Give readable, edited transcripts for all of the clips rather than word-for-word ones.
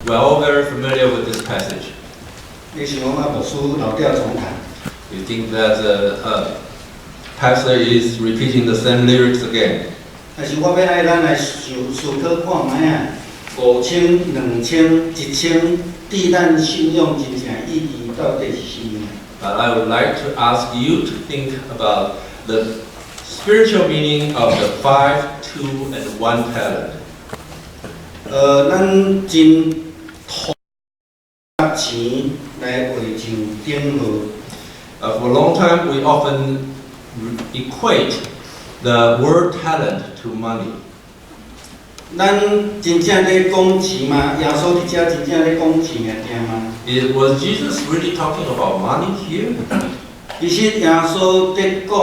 We're all very familiar with this passage. 你想讲啊，牧师老调重弹， You think that the pastor is repeating the same lyrics again. 但是我要爱咱来思考看卖啊，5000、2000、1000，对咱信仰真正意义到底是啥物？ But I would like to ask you to think about the spiritual meaning of the 5, 2, and 1 talent. 咱真投钱来为上顶号。 For a long time, we often equate the word talent to money. 咱真正咧讲钱嘛？耶稣伫遮真正咧讲钱个听吗？ Was Jesus really talking about money here? 其实耶稣咧讲，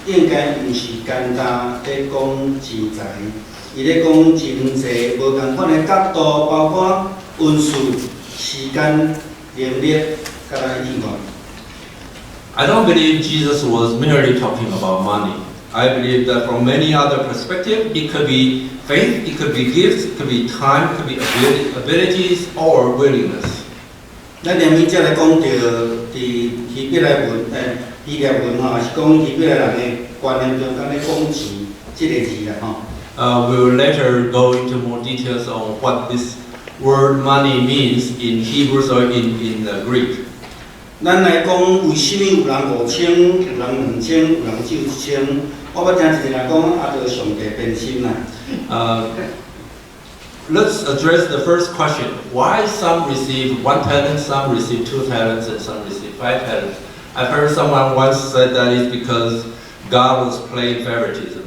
应该毋是简单咧讲钱财，伊咧讲真济无共款的角度，包括运势、时间、能力，甲咱意愿。 I don't believe Jesus was merely talking about money. I believe that from many other perspectives, it could be faith, it could be gifts, it could be time, it could be abilities or willingness. 咱连面则来讲到伫希伯来文，希腊文吼，是讲希伯来人的观念中，敢咧讲钱即个字啦吼。We will later go into more details on what this word money means in Hebrews or in Greek. 咱来讲，为什么有人5000，有人2000，有人只有1000？我捌听一个人讲，啊，就上帝变心啦。Let's address the first question. Why some receive 1 talent, some receive 2 talents, and some receive 5 talents? I've heard someone once said that is because God was playing favoritism.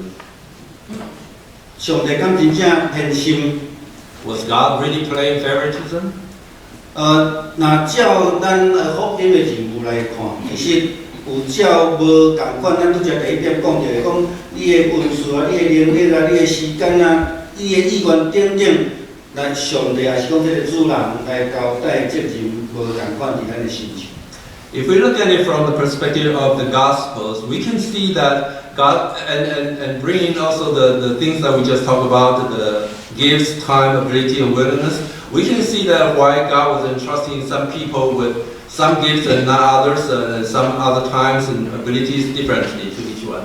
上帝敢真正偏心？ Was God really playing favoritism? 若照咱福音的人物来看，其实有照无共款。咱拄则第一点讲着，讲你的运势啊，你的能力啊，你的时间啊，你的意愿等等，来上帝也是讲这个主人来交代责任，无共款伫咱的身上。 If we look at it from the perspective of the Gospels, we can see that God, and bring in also the things that we just talked about, the gifts, time, ability, and willingness, we can see that why God was entrusting some people with some gifts and not others, and some other times and abilities differently to each one.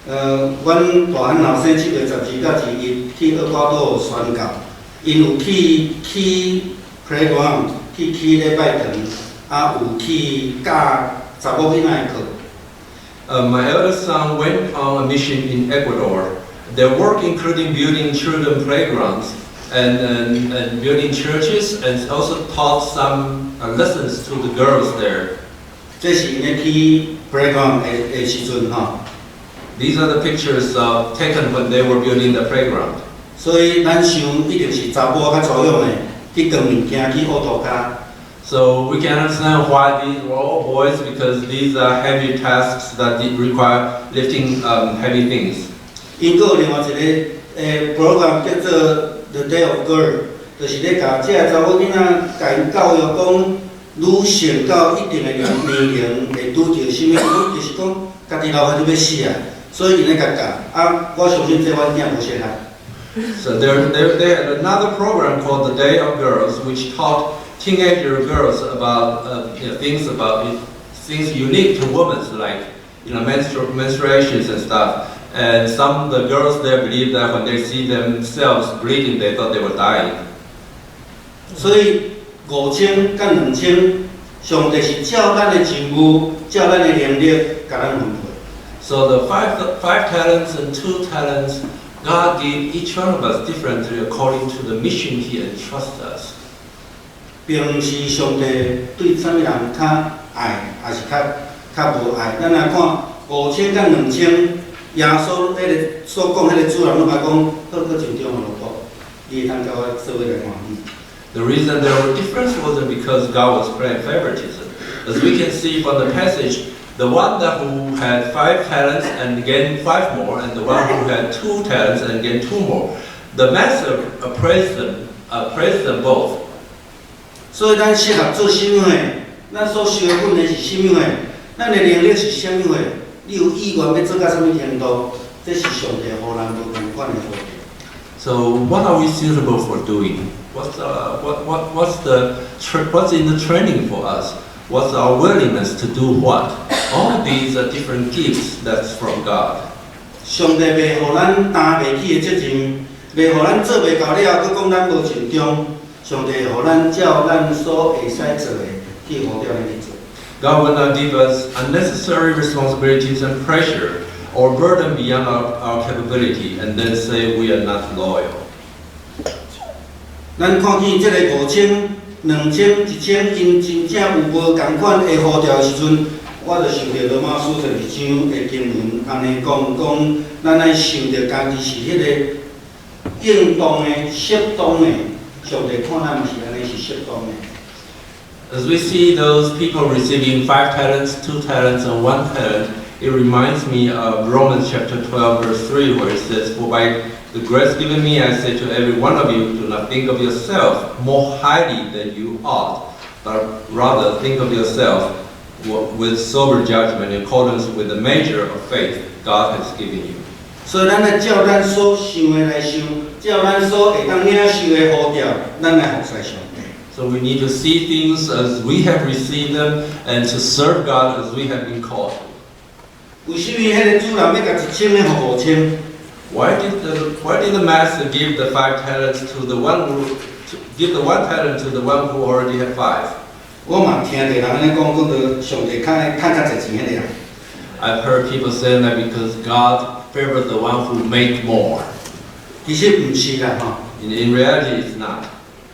阮大汉老生7月12到11去厄瓜多宣教，因有去 playground 去礼拜堂，啊有去教查某囡仔的课。My eldest son went on a mission in Ecuador. Their work including building children playgrounds and building churches, and also taught some lessons to the girls there. 这是因咧去 playground 的时阵吼。 These are the pictures taken when they were building the playground. 所以咱想一定是查某较粗勇的，去扛物件去乌涂骹。 So we can understand why these were all boys, because these are heavy tasks that require lifting heavy things. 因个有另外一个program 叫做 The Day of Girl， 就是咧甲这个查某囡仔甲因教育讲，女性到一定的年龄会拄着什么？就是讲家己老伙就要死啊，所以因咧甲教。啊，我相信这阮囝无适合。 So they had another program called the Day of Girls, which taught teenager girls about things unique to women, like menstruations and stuff. And some of the girls there believe that when they see themselves bleeding, they thought they were dying. 所以5000甲2000，上帝是照咱的职务，照咱的能力，甲咱分配。 So the five talents and 2 talents, God gave each one of us differently according to the mission He entrusted us. 并毋是上帝对啥物人较爱，还是较无爱。咱来看5000甲2000，耶稣迄个所讲迄个主人拢甲讲，好个真中萝卜，伊会通甲我社会来欢喜。 The reason there were difference wasn't because God was playing favoritism. As we can see from the passage, the one who had 5 talents and gained 5 more, and the one who had 2 talents and gained 2 more, the master praised them both. 所以咱适合做啥物的，咱所受的训练是啥物的，咱的能力是啥物的，你有意愿要做到啥物程度，这是上帝互人无共款的福气。 So what are we suitable for doing? What's in the training for us? What's our willingness to do what? All these are different gifts that's from God. 上帝袂互咱担袂起的责任，袂互咱做袂到了，佮讲咱无尽忠。上帝会互咱照咱所会使做的去好了去做。God will not give us unnecessary responsibilities and pressure or burden beyond our capability and then say we are not loyal. 咱看见这个5000、2000、1000，因真正有无共款的呼召的时阵，我就想到罗马书12章的经文，安尼讲，咱爱想着家己是迄个应当的、适当的，上帝看咱毋是安尼是适当的。 As we see those people receiving 5 talents, 2 talents, and 1 talent, it reminds me of Romans chapter 12, verse 3, where it says, "For by the grace given me, I say to every one of you, do not think of yourself more highly than you ought, but rather think of yourself with sober judgment in accordance with the measure of faith God has given you." 所以，咱来照咱所想的来想，照咱所会当领受的呼召，咱来服侍上帝。 So we need to see things as we have received them and to serve God as we have been called. 为什么迄个主人要甲1000的互5000？ Why did the master give the 5 talents to the one give the 1 talent to the one who already had 5? 我嘛听着人安尼讲，讲到上帝较赚较侪钱迄个人。 I've heard people saying that because God favors the one who make more. 其实毋是啦吼。 In reality, it's not.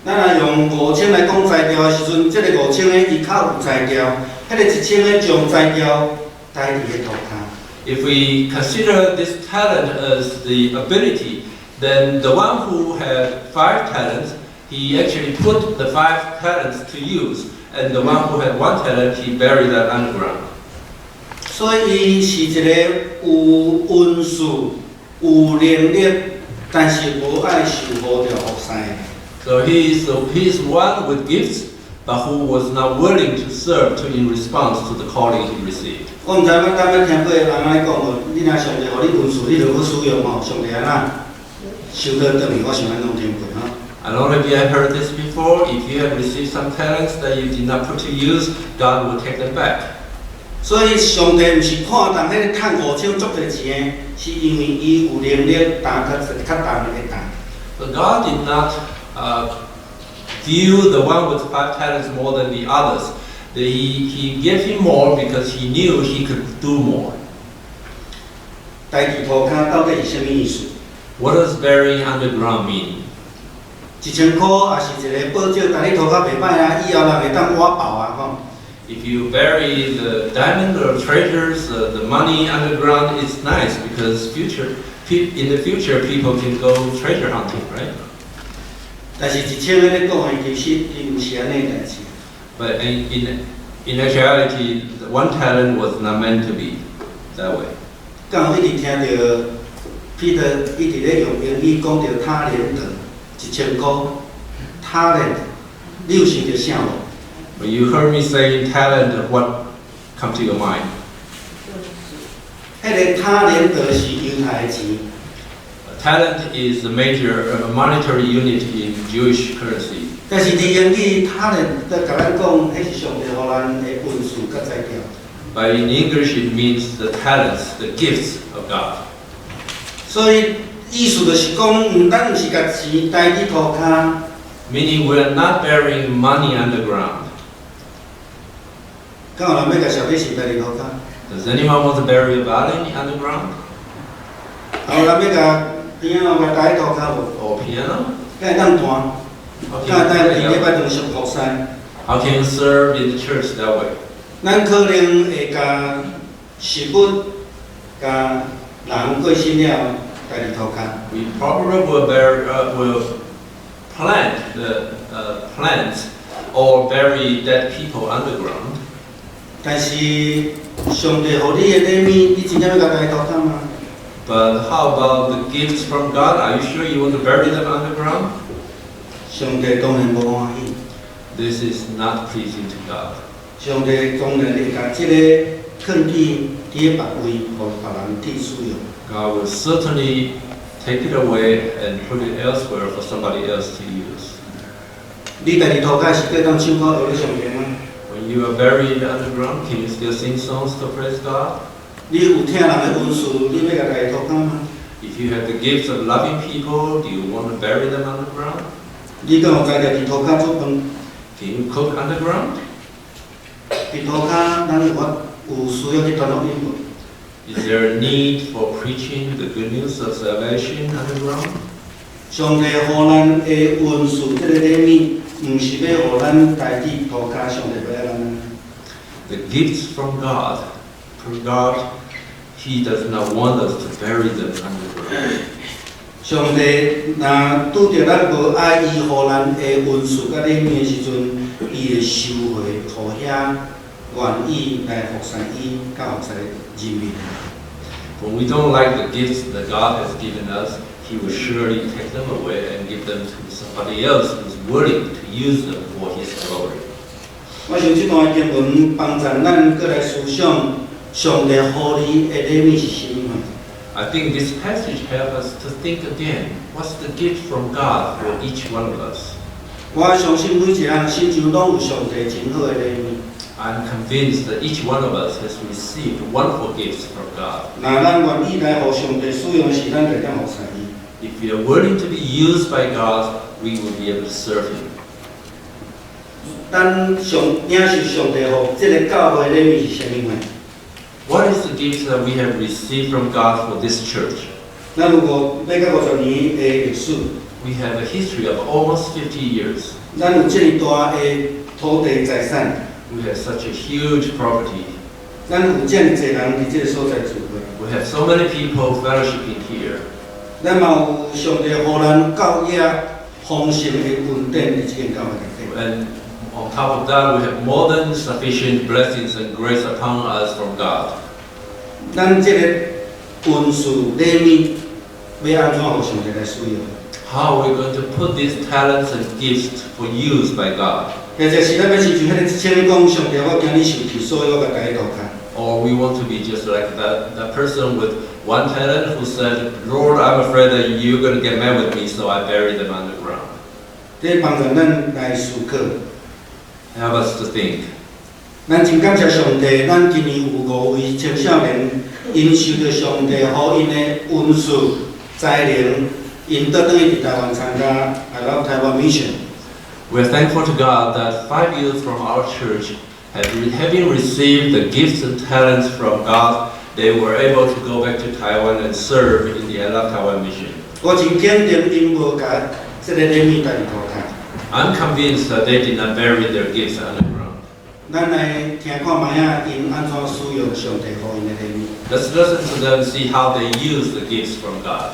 咱若用5000来讲才调的时阵，这个5000的伊较有才调，迄个1000的将才调带伫个涂骹。 If we consider this talent as the ability, then the one who had 5 talents, he actually put the 5 talents to use, and the one who had 1 talent, he buried that underground. 所以伊是一个有恩赐、有能力，但是无爱受呼召服侍的。 So he's one with gifts, but who was not willing to serve in response to the calling he received. 我毋知影敢捌听过人安尼讲无？你若上帝互你恩赐，你就去使用吼，上帝安那收倒转去，我想咱拢听过吼。 I don't know if you have heard this before. If you have received some talents that you did not put to use, God will take them back. 所以上帝毋是看重迄个赚5000足侪钱的，是因为伊有能力担较重的担。 But God did not view the one with 5 talents more than the others. He gave him more because he knew he could do more. 代志涂骹到底是啥物意思？ What does burying underground mean? 1000块也是一个保证，但你涂骹袂歹啊，以后人会当挖爆啊吼。 If you bury the diamond or treasures, the money underground, it's nice because in the future people can go treasure hunting, right? 但是1000个咧讲的，其实伊毋是安尼代志。 But in actuality, the 1 talent was not meant to be that way. 刚有一直听到 Peter 一直咧用英语讲到他连德1000块，他连，你有想到啥无？ When you heard me say talent, what come to your mind? 迄个他连德是犹太的钱， Talent is a major monetary unit in Jewish currency. 但是伫英语他连在甲咱讲，迄是上帝互咱的恩赐甲才调。 But in English, it means the talents, the gifts of God. 所以意思就是讲，咱毋是甲钱带伫涂骹。 Meaning we are not burying money underground. 敢有人要甲小弟钱带伫涂骹？ Does anyone want to bury a violin underground 有人要甲边仔甲带涂骹无？ or piano? 敢会当弹？ How 敢会当 can 伫 you, 礼拜堂上服侍？ how can you serve in the church that way? 咱可能会甲食物、甲人过身了带伫涂骹。 We probably will plant the plants or bury dead people underground. 但是上帝互你的礼物，你真正要甲带涂骹吗？ But how about the gifts from God? Are you sure you want to bury them underground? 上帝当然无欢喜。 This is not pleasing to God. 上帝当然会甲即个放去伫个别位，互别人去使用。 God will certainly take it away and put it elsewhere for somebody else to use. 你家己涂骹是过当唱歌学咧上天吗？ When you are buried underground, can you still sing songs to praise God? 你有听人的文字，你要甲家己涂骹吗？ If you have the gift of loving people, do you want to bury them underground? 你敢有知家己涂骹做饭？ Can you cook underground? 伫涂骹，咱有需要去传福音无？ Is there a need for preaching the good news of salvation underground? 上帝互咱的恩赐，这个礼物，毋是要互咱家己涂骹，上帝要咱。 The gifts from God, He does not want us to bury them underground. 上帝若拄着咱无爱伊互咱的恩赐甲礼物的时阵，伊会收回，互遐愿意来服侍伊、甲服侍人民。 When we don't like the gifts that God has given us, He will surely take them away and give them to somebody else who is willing to use them for His glory. 我想这段经文帮助咱过来思想，上帝互你的礼物是啥物款？ I think this passage helps us to think again, what's the gift from God for each one of us? 我相信每一个人心中拢有上帝真好的礼物。 I'm convinced that each one of us has received wonderful gifts from God. 若咱愿意来互上帝使用时，咱就当服侍伊。 If we are willing to be used by God, we will be able to serve Him. 咱领受上帝互这个教会的礼物是啥物款？ What is the gift that we have received from God for this church? 咱有要到50年的历史， We have a history of almost 50 years. 咱有这么大的土地财产， We have such a huge property. 咱有这么侪人伫这个所在聚会， We have so many people fellowshipping here. 咱嘛有上帝互咱教育丰盛的恩典伫这个教会内底。 And on top of that, we have more than sufficient blessings and grace upon us from God. 咱这个恩赐礼物要安怎互上帝来使用？ How are we going to put these talents and gifts for use by God? 或者是咱要亲像迄个请你讲，上帝，我今日受气，所以我甲家己涂骹。 Or we want to be just like that person with one talent who said, Lord, I'm afraid that you're going to get mad with me, so I bury them underground. 这帮助咱来思考。 Help us to think. 咱真感谢上帝，咱今年有5位青少年，因受到上帝予因的恩赐、才能，因倒转去伫台湾参加I Love Taiwan Mission。 We're thankful to God that 5 youth from our church, having received the gifts and talents from God, they were able to go back to Taiwan and serve in the I Love Taiwan mission. 我真肯定因无甲这个礼物家己涂骹。 I'm convinced that they did not bury their gifts underground. 咱来听看卖啊，因安怎使用上帝予因的礼物。 Let's listen to them and see how they use the gifts from God.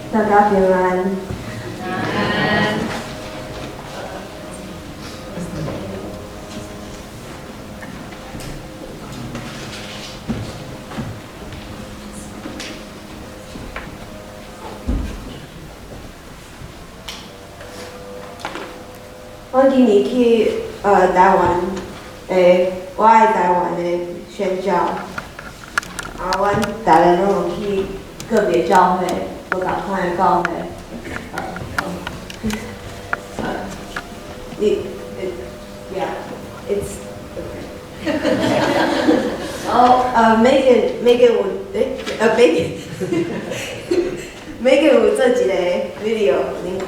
大家平安。我今年去台湾我爱台湾的宣教，阮逐个拢有去个别教会。 不赶快告回，yeah, it's oh, Megan 有Megan 有做一个 video 恁看。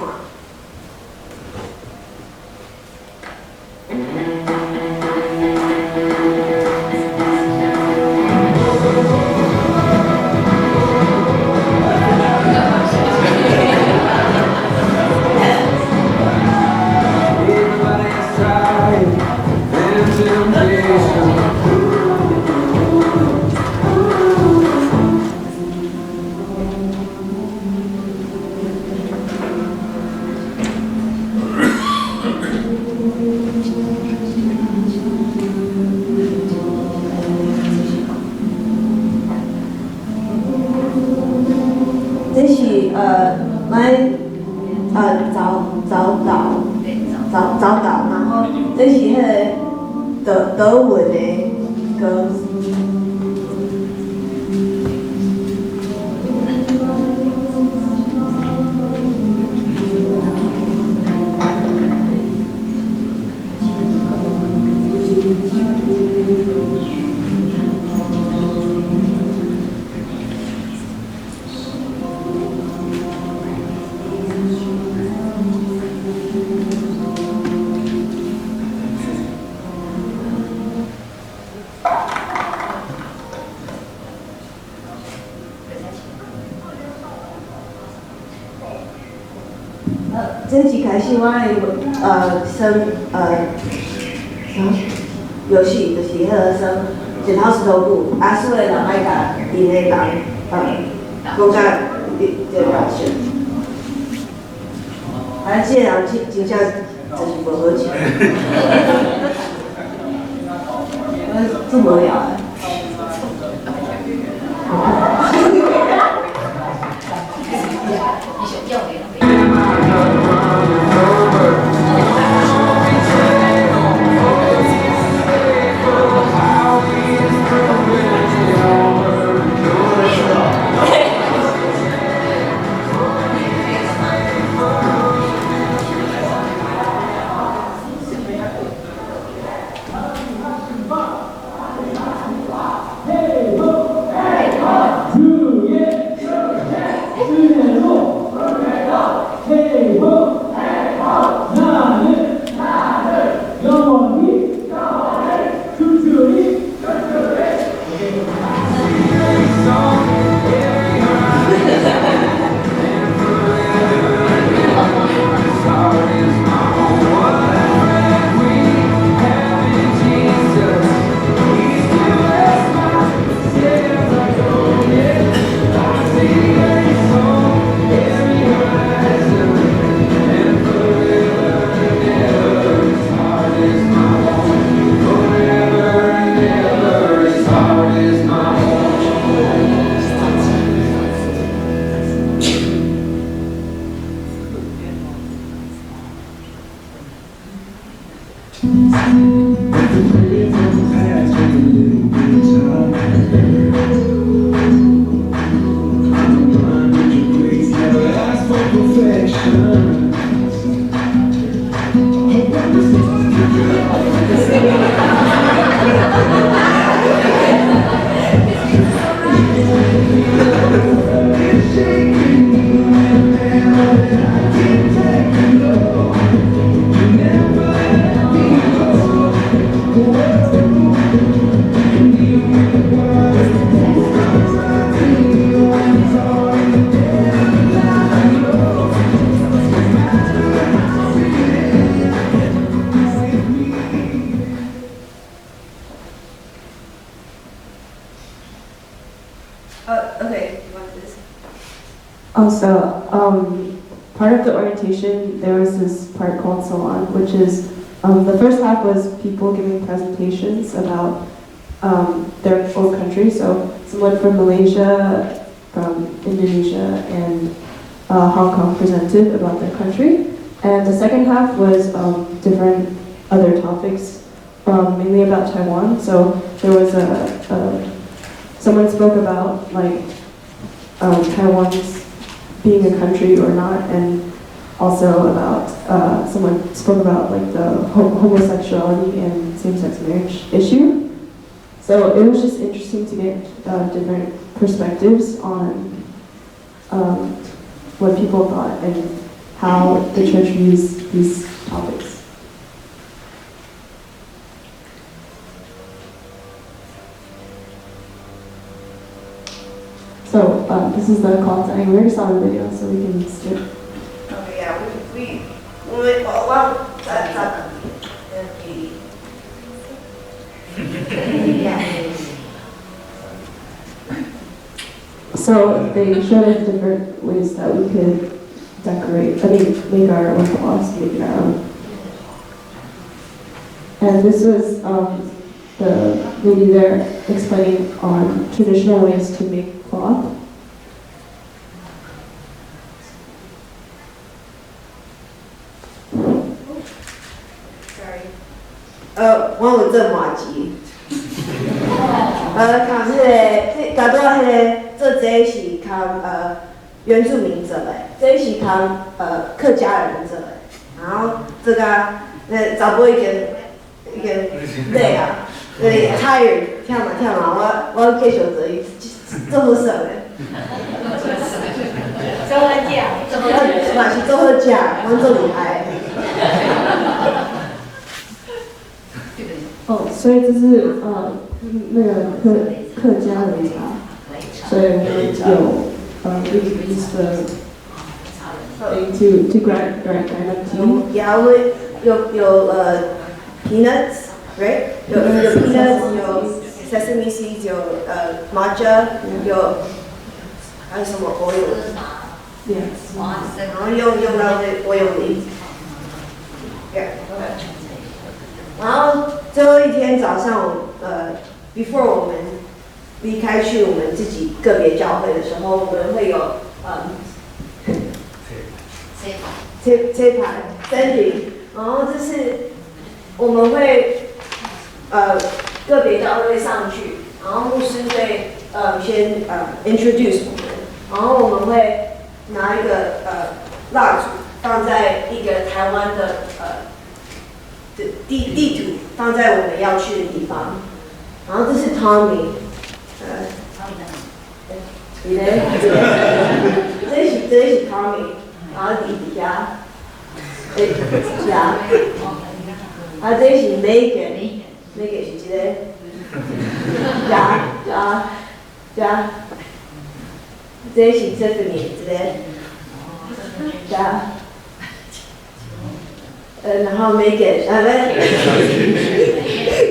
早岛，然后这是迄个德文的歌。这一开始我游戏就是迄个算剪刀石头布，所有人爱甲因的人讲甲这表现，这个人真正就是无好笑，真无聊的。Okay, you want this? Also, part of the orientation, there was this part called Salon, which is, the first half was people giving presentations about their own country. So someone from Malaysia, from Indonesia, and Hong Kong presented about their country. And the second half was different other topics, mainly about Taiwan. So there was someone spoke about like Taiwan's being a country or not, and also about someone spoke about like the homosexuality and same-sex marriage issue. So it was just interesting to get different perspectives on what people thought and how the church views these topics. So this is the call to action. We already saw the video, so we can skip. Okay, yeah, well, So they showed us different ways that we could decorate, make our own cloths, make it our own. And this was the lady there explaining on traditional ways to make cloth. 看迄个，大多迄个做这是看原住民做的，这是看客家人做的，然后这个查甫已经累啊，tired， 跳嘛，我继续做伊，做好耍的。做好食，嘛是做好食，阮做厉害。哦，所以这是那个客家擂茶，所以我们有we use the thing to grind up tea. 然后有peanuts， right？ 有 peanuts， 有 sesame seeds， 有matcha， 有还有什么 oil？ Yes. 然后用到那 oil leaf。然后最后一天早上，before 我们离开去我们自己个别教会的时候，我们会有切盘 sandwich， 然后这是我们会个别教会上去，然后牧师会先introduce 我们，然后我们会拿一个蜡烛放在一个台湾的地图放在我们要去的地方，然后这是 Tommy， 这是 Tommy， 然后底下，是啊，这是 Megan 是这个，这是 Tiffany 这个，然后 Megan，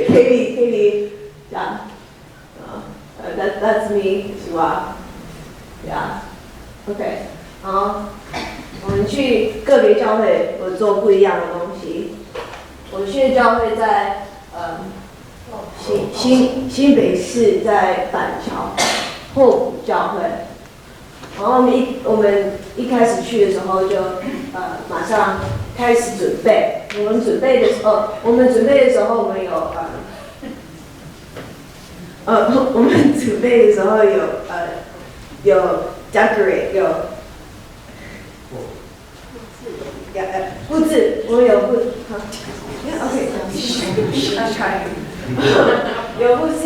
Katie， that's me， 是吧？ OK， 然后我们去个别教会，我做不一样的东西。我去的教会在新北市，在板桥后埔教会。然后我们一开始去的时候就马上开始准备。我们准备的时候，我们有我们准备的时候有 decorate 有布置，我们有布，OK， 有布置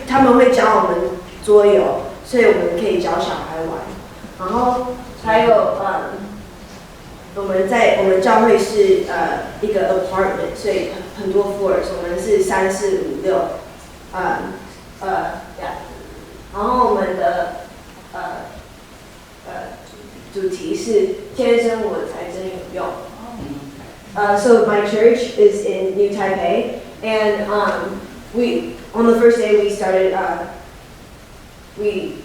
他们会教我们桌游，所以我们可以教小孩玩。然后还有我们教会是一个 apartment， 所以很多 floors， 我们是3、4、5、6，然后我们的主题是天生我才真有用。So my church is in New Taipei, and we on the first day we started we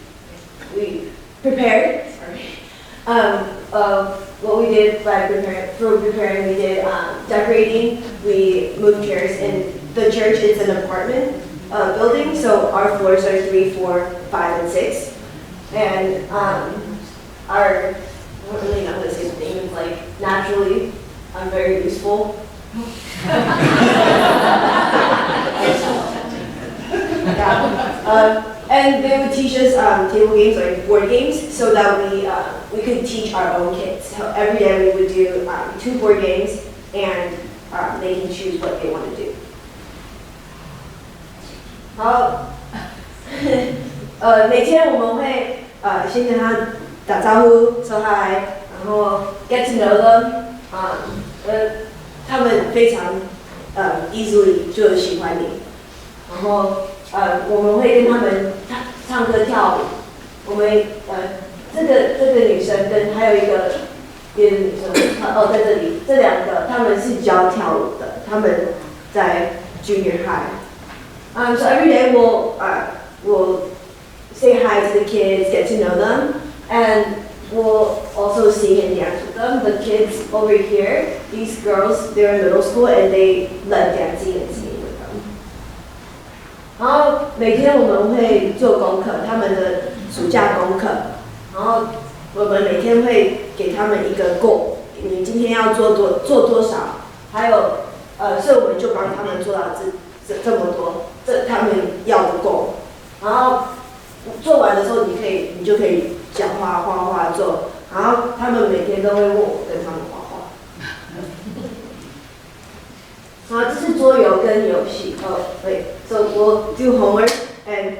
prepared. What we did by preparing, we did decorating. We moved chairs, and the church is an apartment building, so our floors are 3, 4, 5, and 6. And I don't really know how to say the thing. It's like naturally, I'm very useful. And they would teach us table games, like board games, so that we could teach our own kids. So every day we would do 2 board games, and they can choose what they want to do. 好，每天我们会先跟他打招呼 ，say hi， 然后 get to know them， 他们非常easily 就喜欢你，然后我们会跟他们唱歌跳舞。我们这个女生跟还有一个别的女生，在这里，这2个他们是教跳舞的，他们在 junior high。So every day we'll say hi to the kids, get to know them, and we'll also sing and dance with them. The kids over here, these girls, they're in middle school and they love dancing and singing with them. 然后每天我们会做功课，他们的暑假功课，然后我们每天会给他们一个 goal， 你今天要做多少，还有所以我们就帮他们做到这么多，这他们要的够。然后做完的时候，你就可以讲话、画画做。然后他们每天都会问我跟他们画画。然后这是桌游跟游戏。So we'll do homework and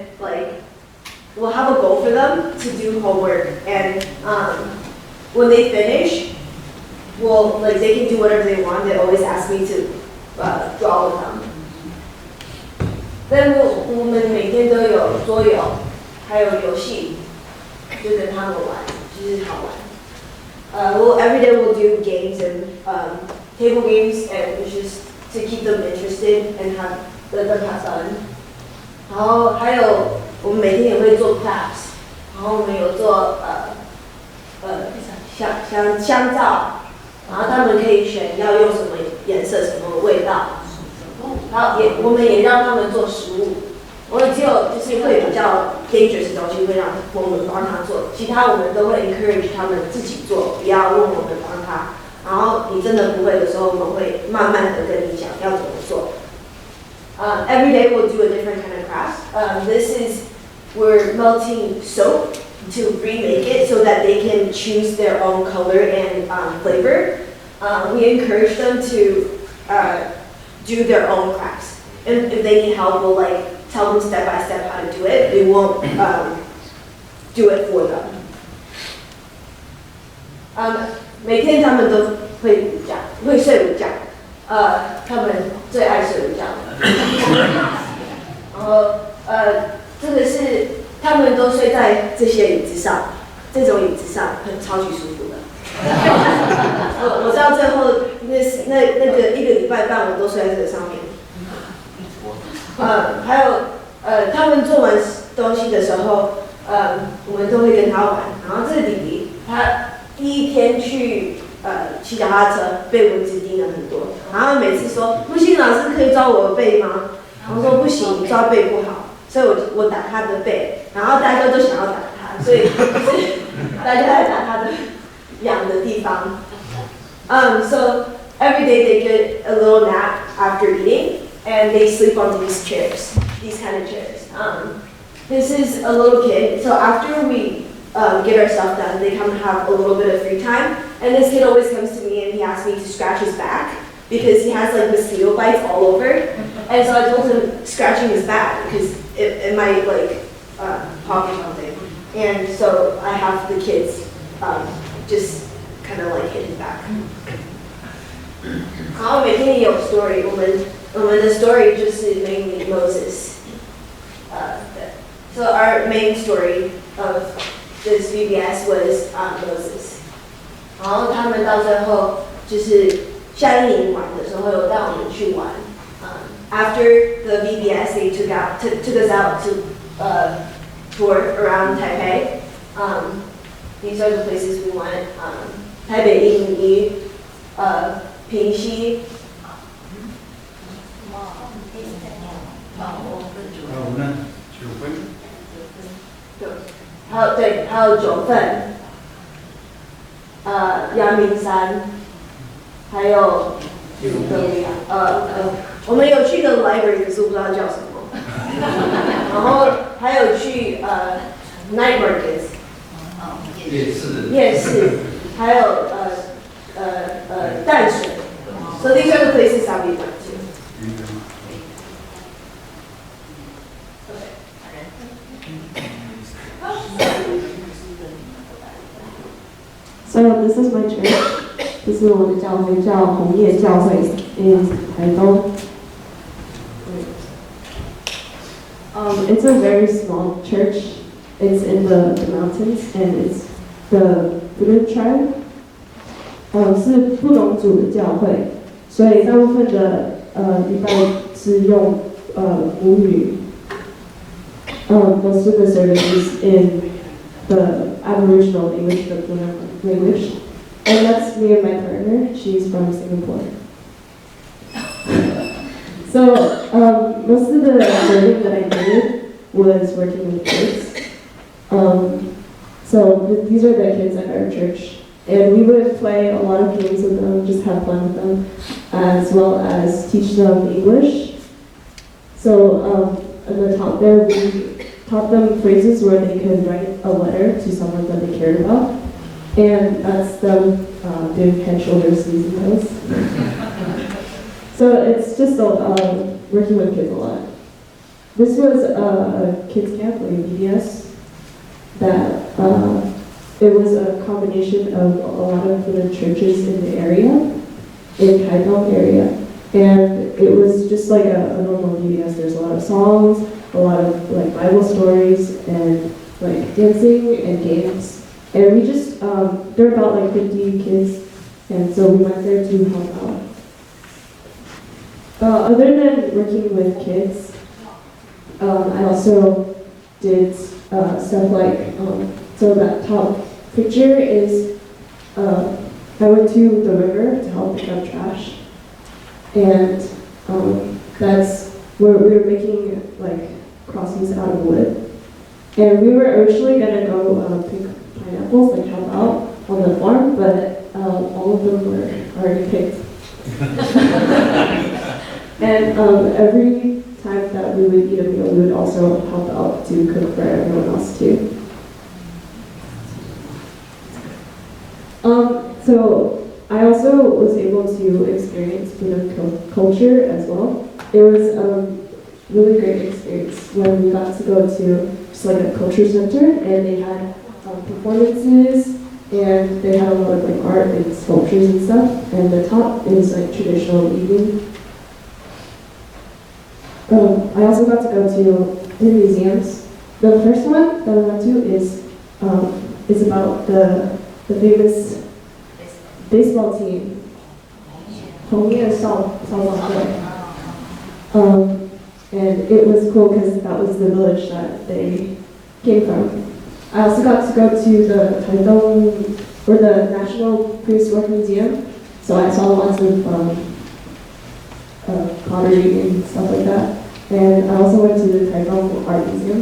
we'll have a goal for them to do homework and when they finish, they can do whatever they want. They always ask me to draw with them. Then 我们每天都有桌游，还有游戏，就跟他们玩，就是好玩。Every day we'll do games and table games, and it's just to keep them interested and let them have fun. 然后还有我们每天也会做 crafts， 然后我们有做香皂，然后他们可以选要用什么颜色、什么味道。然后我们也让他们做食物。我们只有就是会比较 dangerous 的东西会让我们帮他做，其他我们都会 encourage 他们自己做，不要问我们帮他。然后你真的不会的时候，我们会慢慢的跟你讲要怎么做。Every day we'll do a different kind of craft. We're melting soap to remake it so that they can choose their own color and flavor. We encourage them to do their own crafts. And if they need help, we'll tell them step by step how to do it. We won't do it for them. 每天他们都会睡午觉，他们最爱睡午觉。然后这个是他们都睡在这些椅子上，这种椅子上超级舒服的。我到最后那个1个礼拜半我都睡在这个上面。还有他们做完东西的时候，我们都会跟他玩。然后这个弟弟他第一天去骑脚踏车，被蚊子叮了很多。然后每次说不行，老师可以抓我的背吗？然后说不行，你抓背不好。所以我打他的背，然后大家都想要打他，所以就是大家在打他的痒的地方。So every day they get a little nap after eating, and they sleep on these chairs, these kind of chairs. This is a little kid, so after we get our stuff done, they come and have a little bit of free time. And this kid always comes to me and he asks me to scratch his back because he has mosquito bites all over. And so I told him scratching his back because it might pop or something. And so I have the kids just kind of hit his back. 然后每天也有 story， 我们的 story 就是 mainly Moses. So our main story of this VBS was Moses. 然后他们到最后就是夏令营玩的时候有带我们去玩。After the VBS, they took us out to tour around Taipei. These are the places we went. Taipei 101, 平溪。还有九份，阳明山，还有我们有去个 library， 可是我不知道叫什么。然后还有去night markets， 夜市，还有淡水。So these are the places that we went to. So this is my church. 这是我的教会，叫红叶教会 in 台东。It's a very small church. It's in the mountains and it's the Buddha tribe. 是布农族的教会，所以大部分的礼拜是用母语。Most of the services in the Aboriginal language, the Buddha language. And that's me and my partner. She's from Singapore. So most of the learning that I did was working with kids. So these are the kids at our church. And we would play a lot of games with them, just have fun with them, as well as teach them English. So at the top there, we taught them phrases where they could write a letter to someone that they cared about. And that's them doing head, shoulders, knees, and toes. So it's just working with kids a lot. This was a kids camp, like a BDS, that it was a combination of a lot of the churches in the area, in Kaidong area. And it was just like a normal BDS. There's a lot of songs, a lot of like Bible stories, and like dancing and games. And we just, there were about like 50 kids, and so we went there to help out. Other than working with kids, I also did stuff like, so that top picture is, I went to the river to help pick up trash. And that's where we were making like crossings out of wood. And we were originally gonna go pick pineapples, like help out on the farm, but all of them were already picked. And every time that we would eat a meal, we would also help out to cook for everyone else too. So I also was able to experience Buddha culture as well. It was a really great experience when we got to go to just like a culture center, and they had performances, and they had a lot of like art and sculptures and stuff. And the top is like traditional eating. I also got to go to the museums. The first one that I went to is about the famous baseball team, Hongye and it was cool because that was the village that they came from. I also got to go to the Taidong, or the National Prehistoric Museum, so I saw lots of pottery and stuff like that. And I also went to the Taidong Art Museum.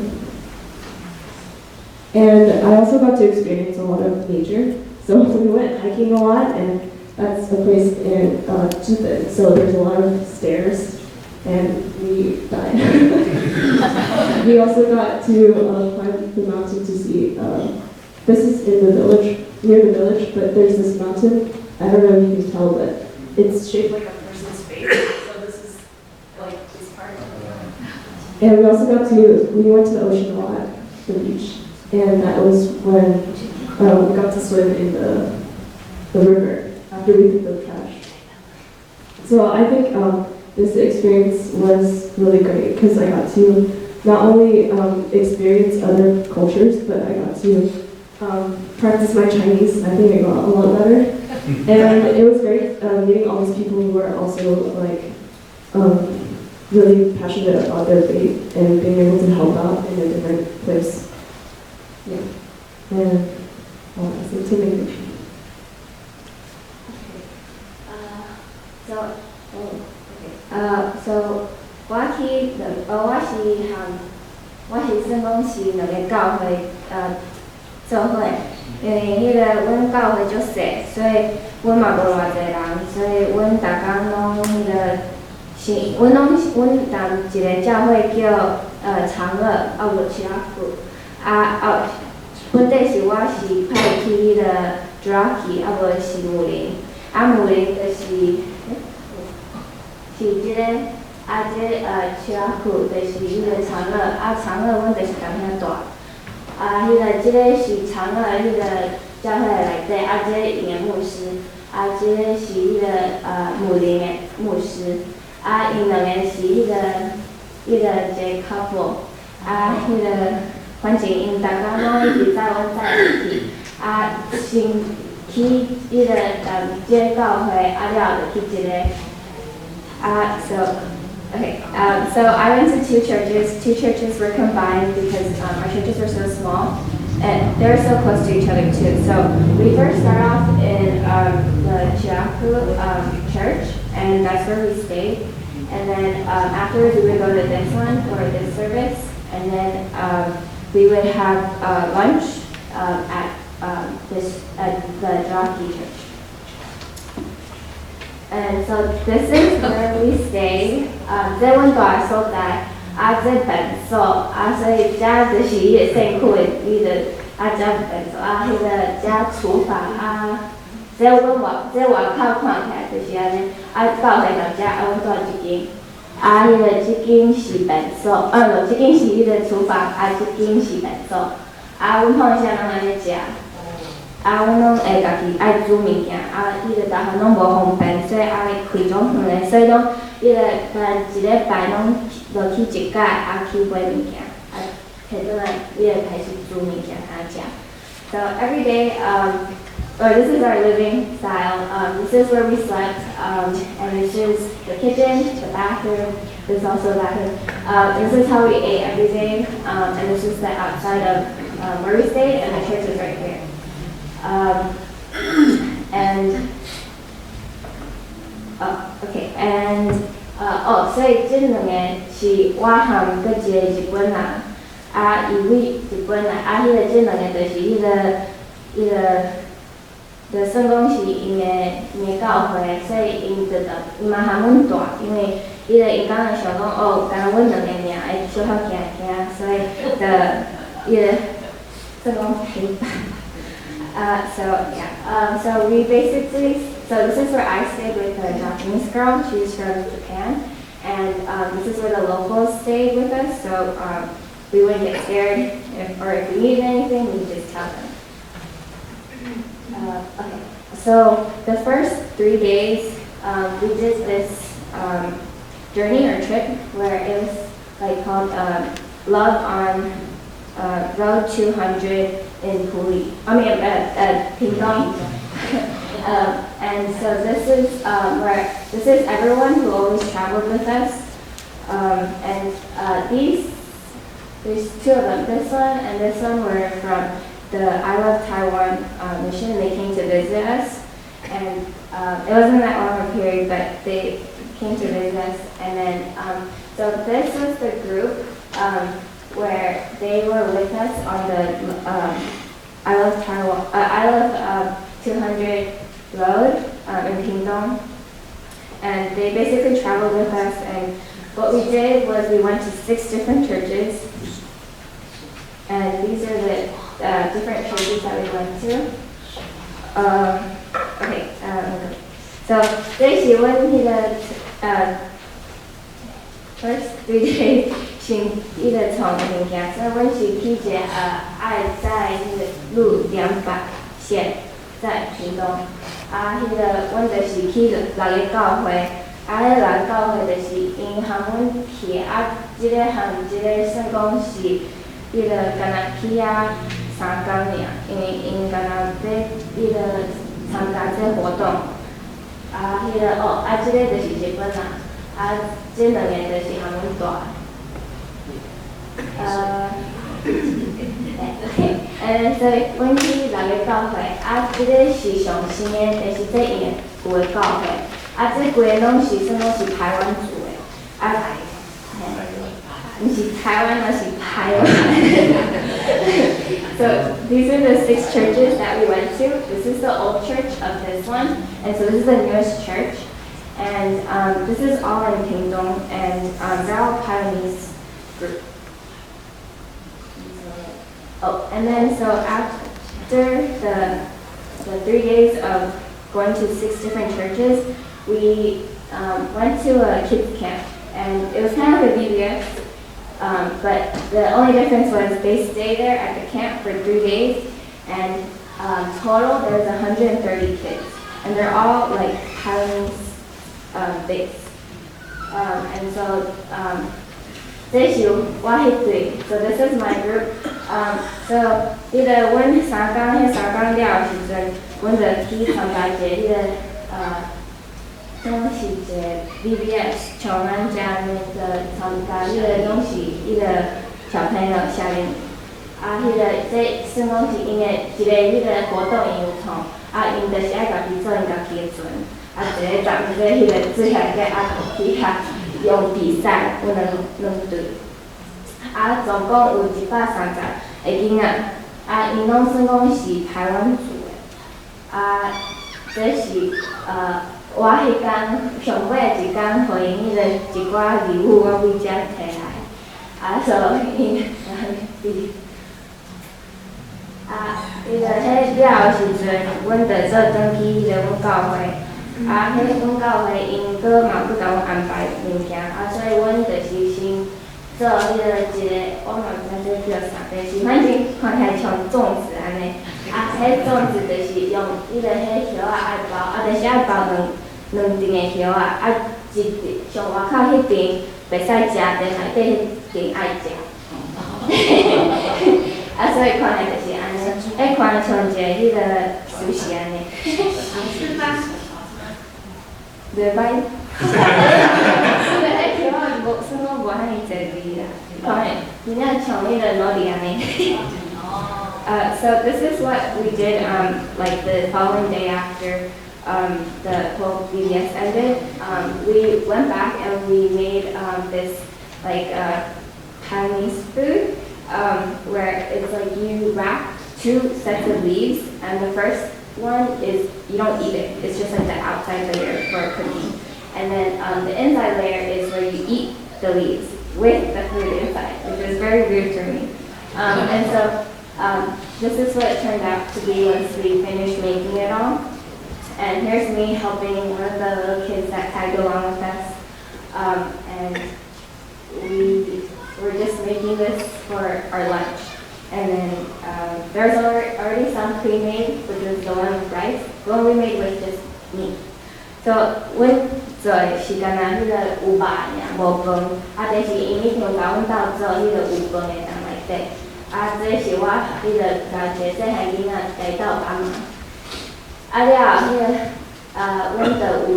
And I also got to experience a lot of nature. So we went hiking a lot, and that's a place in Zhibin. So there's a lot of stairs, and we died. We also got to climb the mountain to see, this is in the village, near the village, but there's this mountain. I don't know if you can tell, but it's shaped like a person's face. So this is like this part. And we also we went to the ocean a lot, the beach. And that was when we got to swim in the river after we picked up trash. So I think this experience was really great because I got to not only experience other cultures, but I got to practice my Chinese. I think I got a lot better. And it was great meeting all these people who were also like really passionate about their faith and being able to help out in a different place. Yeah. And so to make it. So 我是算讲是两个教会做伙，因为迄个阮教会足小，所以阮嘛无偌济人，所以阮逐工拢迄个是，阮同一个教会叫长乐，无其他副，本地是我是派去迄个 Draki， 无是武林，武林就是即个。其他库就是迄个长乐，长乐阮就是共遐大，迄个即个是长乐迄个教会内底，即个因的牧师，即个是迄个武林的牧师，因两个是迄个一个 couple， 迄个反正因逐工拢一直载阮载入去，先去迄个即个教会，了后就去一个Okay, so I went to two churches. Two churches were combined because our churches were so small, and they were so close to each other too. So we first started off in the Chiaku church, and that's where we stayed. And then afterwards we would go to this one for this service, and then we would have lunch at the Jockey Church. And so this is where we stay. 这阮大所在，这本所，所以这就是伊个辛苦的，伊个这本所迄个这厨房这外口看起来就是安尼，到回到遮阮住一间，迄个这间是本所，无这间是伊个厨房，这间是本所，阮放啥拢安尼食。阮拢会家己爱煮物件，伊个逐项拢无方便，所以爱开种远的，所以拢伊个咱一礼拜拢落去一摆，去买物件，摕倒来伊个开始煮物件食。So every day, this is our living style. This is where we slept, and this is the kitchen, the bathroom. This is also the bathroom. This is how we ate every day, and this is the outside of where we stayed, and the church is right here. So 以这两个是我和搁一个日本人，伊位日本人，迄个这两个就是伊就算讲是因的教会，所以伊嘛和阮大，因为因敢会想讲干阮两个尔会小可行，所以算讲黑白。So we basically, so this is where I stayed with a Japanese girl. She's from Japan, and this is where the locals stayed with us. So we wouldn't get scared, if we needed anything, we just tell them. Okay. So the first 3 days, we did this journey or trip where it was like called Love on Road 200 in Pingdong. And so this is everyone who always traveled with us. There's two of them. This one and this one were from the I Love Taiwan mission. They came to visit us, and it wasn't that long a period, but they came to visit us. And then so this was the group where they were with us on the I Love Taiwan, I Love 200 road in Pingdong, and they basically traveled with us. And what we did was we went to 6 different churches, and these are the different churches that we went to. So this is when he first 3 days. 先伊个从物件，所以阮是去一个爱在迄个路200线在屏东，迄个阮就是去6个教会，迄个6个教会就是因和阮去，即个和即个算讲是伊个干那去3天尔，因为因干那在伊个参加这活动，迄个即个就是日本人，这2个就是和阮大。所以阮去6个教会，即个是上新的，就是这因有的教会，这规个拢是算讲是台湾族的，毋是台湾，而是台湾。So these are the 6 churches that we went to. This is the old church of this one, and so this is the newest church, and this is all in Pingdong, and they're all Taiwanese group. And then so after the 3 days of going to 6 different churches, we went to a kids camp, and it was kind of like a VBS, but the only difference was they stayed there at the camp for 3 days, and total there was 130 kids, and they're all like Taiwanese based, and so. This is我迄队， so this is my group. So 阮3天了时阵，阮就去参加一个拢是一个 VBS， 像咱遮呢个参加拢是小朋友夏令营，这算讲是因的一个活动因有创，因就是爱家己做因家己的船，一个站做做下个去用比赛，阮两队，总共有130个囡仔，啊，因拢算讲是台湾族的，啊，这是我迄天上尾一天，互因迄个一寡礼物，我为遮摕来，啊，所以迄个迄了后时阵，阮就做转去迄个阮教会，啊，迄阮教会因搁嘛搁甲阮安排物件，啊，所以阮就是先做迄个一个，我嘛毋知这叫啥，但是反正看起来像粽子安尼，啊，迄粽子就是用迄个迄叶仔爱包，啊，就是爱包两层的叶仔，啊，上外口迄边袂使食，但内底迄边爱食。啊，所以看起来就是安尼，看像一个迄个寿司安尼。是吗？袂歹。迄个迄叶仔无算讲无遐尼济味啦，看起真正像迄个罗莉安尼。So this is what we did like the following day after the whole VBS ended. We went back and we made this like Chinese food where it's like you wrap 2 sets of leaves, and the first one is you don't eat it. It's just like the outside layer for cooking, and then the inside layer is where you eat the leaves with the food inside, which was very weird for me. And so this is what it turned out to be once we finished making it all. And here's me helping one of the little kids that tagged along with us. And we were just making this for our lunch. And then there's already some pre-made, which is the one with rice. The one we made was just meat. So when 做是干那迄个有肉尔，无饭，啊，但是因迄天甲阮斗做迄个有饭的当内底，啊，这是我迄个甲一个细汉囡仔家斗帮忙，啊了迄个阮就有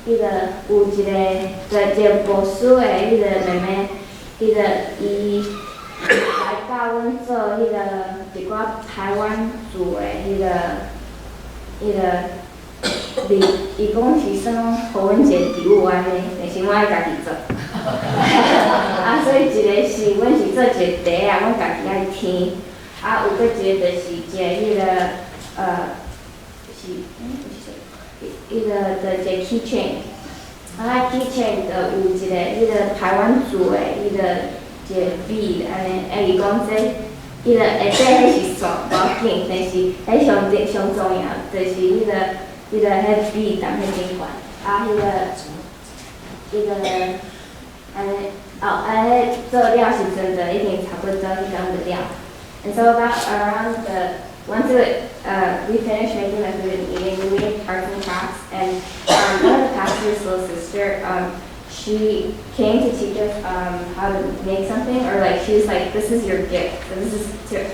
迄个有一个无输的迄个妹妹，迄个伊来教阮做迄个一寡台湾做的迄个。伊讲是算讲，互阮一个礼物安尼，但是我爱家己做。啊，所以一个是阮是做一个茶啊，阮家己爱添。啊，有搁一个就是一个迄个迄个就一个 keychain。啊 ，keychain 就有一个迄个台湾做的迄个一个 bead 安尼，伊讲这迄个下底迄是线，无要紧，但是迄上重要就是迄个。迄个迄笔当迄顶管，啊，迄个安尼，迄做了时阵就已经差不多迄种就了。And so about around once we finished making the food and eating, we made arts and crafts. And one of the pastor's little sister, she came to teach us how to make something, or like she was like, "This is your gift. So this is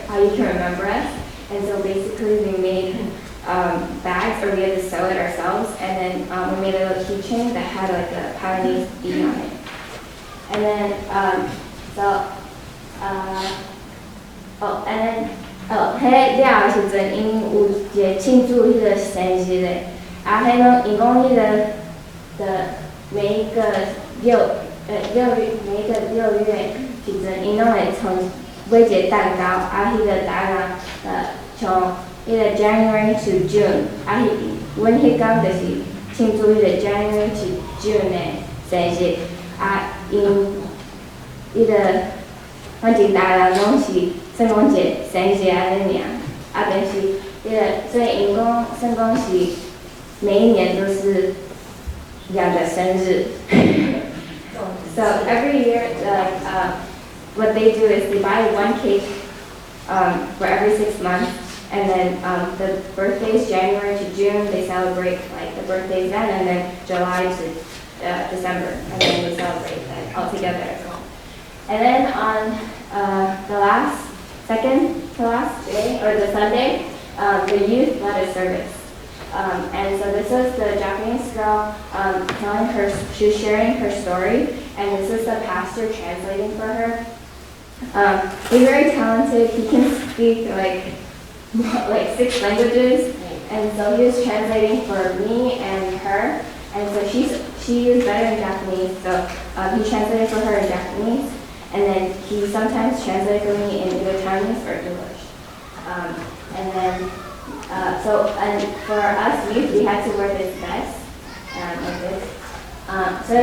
how you can remember us." And so basically, we made. Bags, or we had to sew it ourselves, and then we made a little keychain that had like a Taiwanese bead on it. And then迄了时阵，因有一个庆祝迄个生日的，啊，迄种因讲迄个的每一个每一个6月时阵，因拢会从买一个蛋糕，啊，迄个蛋糕像。迄个 January to June， 啊，阮迄天就是庆祝迄个 January to June 的生日，啊，因迄个反正大人拢是算讲一个生日安尼尔，啊，但是迄个所以因讲算讲是每一年都是2个生日。So every year, what they do is they buy 1 cake for every 6 months. And then the birthdays, January to June, they celebrate like the birthdays then, and then July to December, and then we celebrate that all together as well. And then on the second to last day, or the Sunday, the youth led a service. And so this is the Japanese girl telling her, she was sharing her story, and this is the pastor translating for her. He's very talented. He can speak like 6 languages, and so he was translating for me and her, and so she is better in Japanese, so he translated for her in Japanese, and then he sometimes translated for me in either Chinese or English. And then, and for us youth, we had to wear this vest, like this. 所以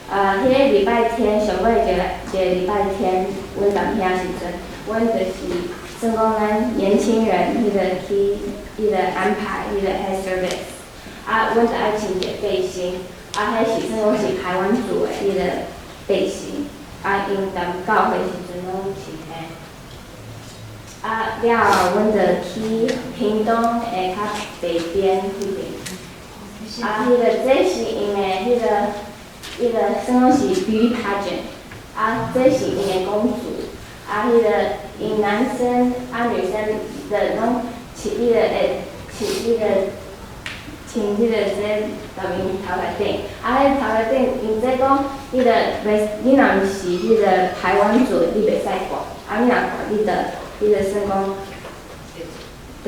迄个礼拜天，上尾一个礼拜天，阮当遐时阵，阮就是算讲咱年轻人迄个安排迄个 head service，阮就爱穿一个背心，迄是算讲是台湾做的迄个背心，因当教会时阵拢是嘿。了后，阮就去屏东的较北边迄边。迄个这是因的迄个算讲是 beauty pageant，这是因的公主，迄个因男生女生的拢穿迄个穿迄个这头面头壳顶，迄头壳顶因这讲迄个你若毋是迄个台湾做，你袂使挂，你若挂你的迄个算讲的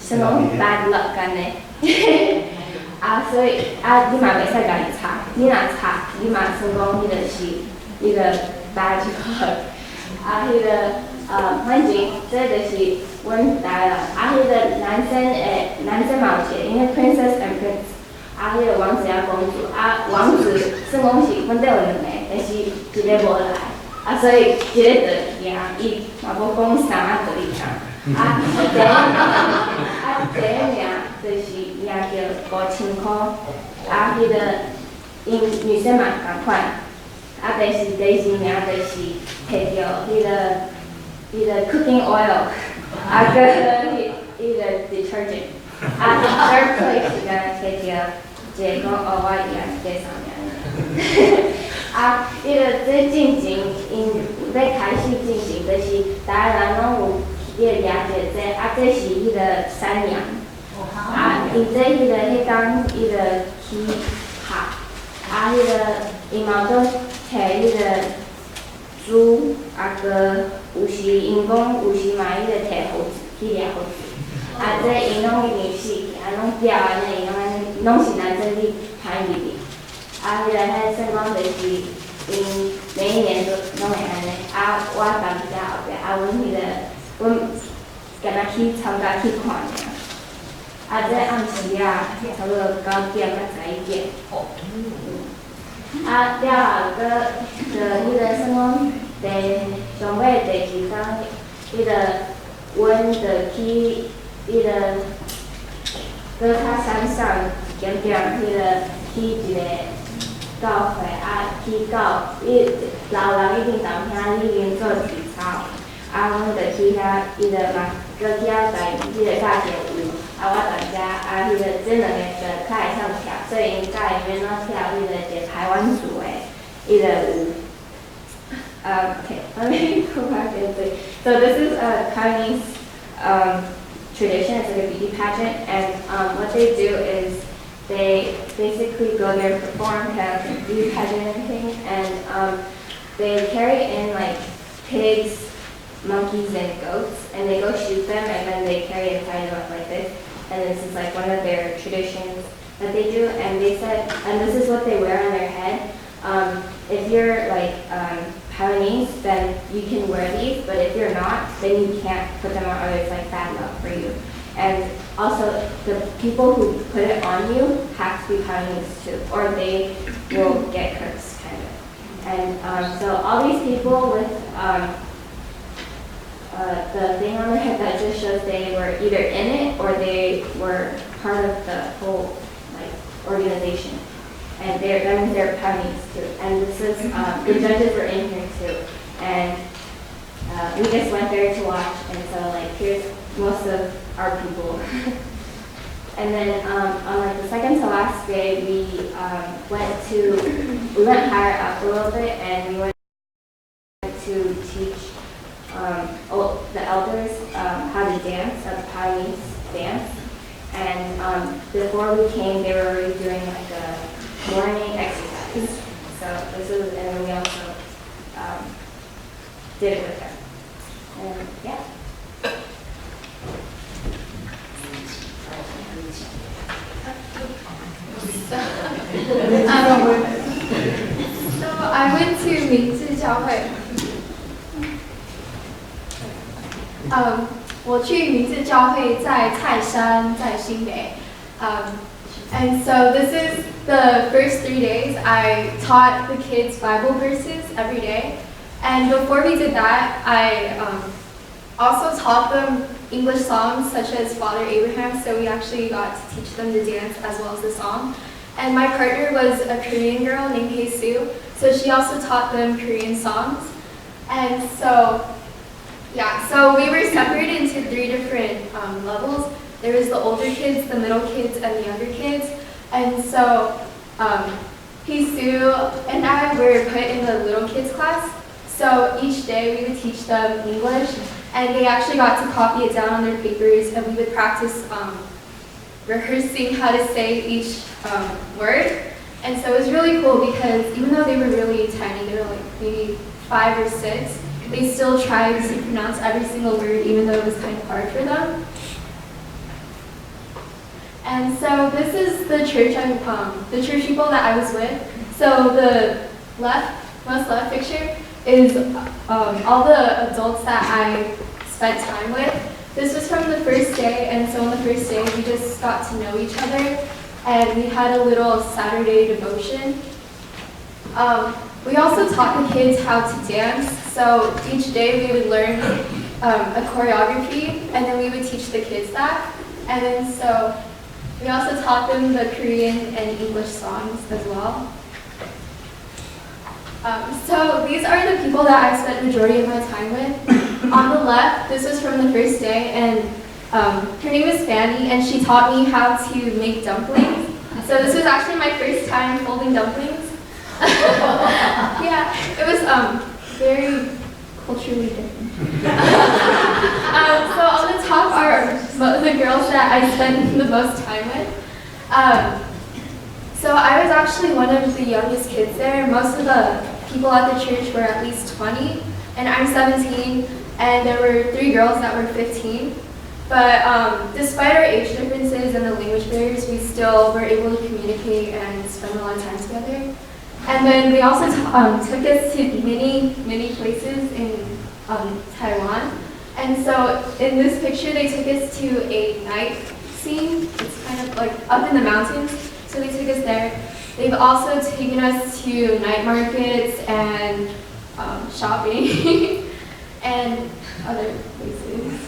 算讲 bad luck 安尼。所以你嘛袂使家己擦，你若擦，你嘛算讲迄个是迄个 bad luck。迄个反正这就是阮台啦。迄个男生嘛有一个，因为 princess and prince，迄个王子公主，王子算讲是阮兜有两个，但是一个无来，所以一个就赢，伊嘛无讲啥就伊赢。第一名就是赢着5000块，迄个因女生嘛同款，第二名就是摕着迄个 cooking oil，个迄个 detergent，third place 是摕着一个讲我赢第三名。迄个这进前因要开始进行，就是大家人拢有。伊会抓着这，这是迄个山羊，因这迄个迄天伊就去拍，迄个因嘛搁摕迄个猪，个有时因讲有时嘛伊就摕猴子去抓猴子，这因拢已经死去，拢掉安尼，因拢安尼，拢是男生去拍入去，迄个迄算讲就是因每一年都拢会安尼，我当时后壁，阮迄个。阮敢若去参加去看尔，这暗时差不多9点到11点。了后搁就迄个算讲上尾第2天，迄个阮就去迄个搁较山上点迄个去一个教会，去到老人一定当遐里面做体操。阮就去遐，伊就嘛，搁去遐在迄个教堂有，我当遮，迄个这两个就较会晓跳，所以因教因免怎跳迄个一个台湾族的，伊就有，okay, let me go back and say. So this is a Taiwanese tradition. It's like a beauty pageant, and what they do is they basically go there, perform, have a beauty pageant and everything, and they carry in like pigs, monkeys and goats, and they go shoot them, and then they carry and tie them up like this. And this is like one of their traditions that they do. And they said, and this is what they wear on their head. If you're like Taiwanese, then you can wear these, but if you're not, then you can't put them on, or it's like bad luck for you. And also, the people who put it on you have to be Taiwanese too, or they will get cursed, kind of. And so all these people with the thing on their head that just shows they were either in it or they were part of the whole organization. And that means they're Taiwanese too. And this is, the judges were in here too. And we just went there to watch, and so here's most of our people. And then on the second to last day, we went higher up a little bit, and we went to teach the elders how to dance, a Taiwanese dance. And before we came, they were already doing a morning exercise. So this was, and then we also did it with them. And yeah. So I went to 明智教会。我去名字教会在泰山，在新北。And so this is the first 3 days I taught the kids Bible verses every day. And before we did that, I also taught them English songs such as Father Abraham, so we actually got to teach them the dance as well as the song. And my partner was a Korean girl named Hye Soo, so she also taught them Korean songs. And so, yeah, so we were separated into 3 different levels. There was the older kids, the middle kids, and the younger kids. And so Hye Soo and I were put in the little kids class. So each day we would teach them English, and they actually got to copy it down on their papers, and we would practice rehearsing how to say each word. And so it was really cool because even though they were really tiny, they were like maybe 5 or 6, they still tried to pronounce every single word even though it was kind of hard for them. And so this is the church the church people that I was with. So the most left picture is all the adults that I spent time with. This was from the first day, and so on the first day we just got to know each other, and we had a little Saturday devotion. We also taught the kids how to dance, so each day we would learn a choreography, and then we would teach the kids that. And then so we also taught them the Korean and English songs as well. So these are the people that I spent the majority of my time with. On the left, this was from the first day, and her name is Fanny, and she taught me how to make dumplings. So this was actually my first time folding dumplings. Yeah, it was very culturally different. So on the top are the girls that I spent the most time with. So I was actually one of the youngest kids there. Most of the people at the church were at least 20, and I'm 17, and there were 3 girls that were 15. But despite our age differences and the language barriers, we still were able to communicate and spend a lot of time together. And then they also took us to many places in Taiwan. And so in this picture, they took us to a night scene. It's kind of like up in the mountains, so they took us there. They've also taken us to night markets and shopping and other places.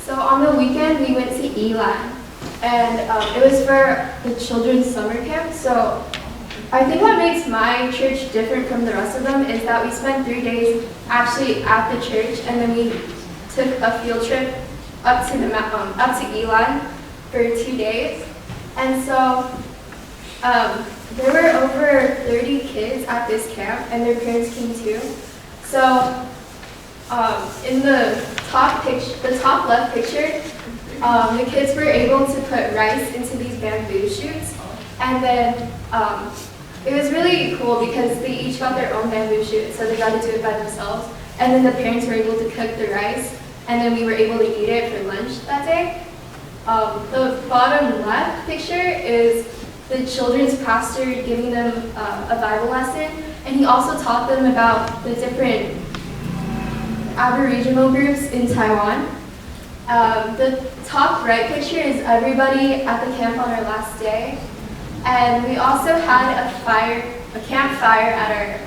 So on the weekend, we went to Elan, and it was for the children's summer camp. So I think what makes my church different from the rest of them is that we spent 3 days actually at the church, and then we took a field trip up to Elan for 2 days. And so there were over 30 kids at this camp, and their parents came too. So in the top left picture, the kids were able to put rice into these bamboo shoots, and then it was really cool because they each got their own bamboo shoot, so they got to do it by themselves. And then the parents were able to cook the rice, and then we were able to eat it for lunch that day. The bottom left picture is the children's pastor giving them a Bible lesson, and he also taught them about the different Aboriginal groups in Taiwan. The top right picture is everybody at the camp on our last day, and we also had a campfire at our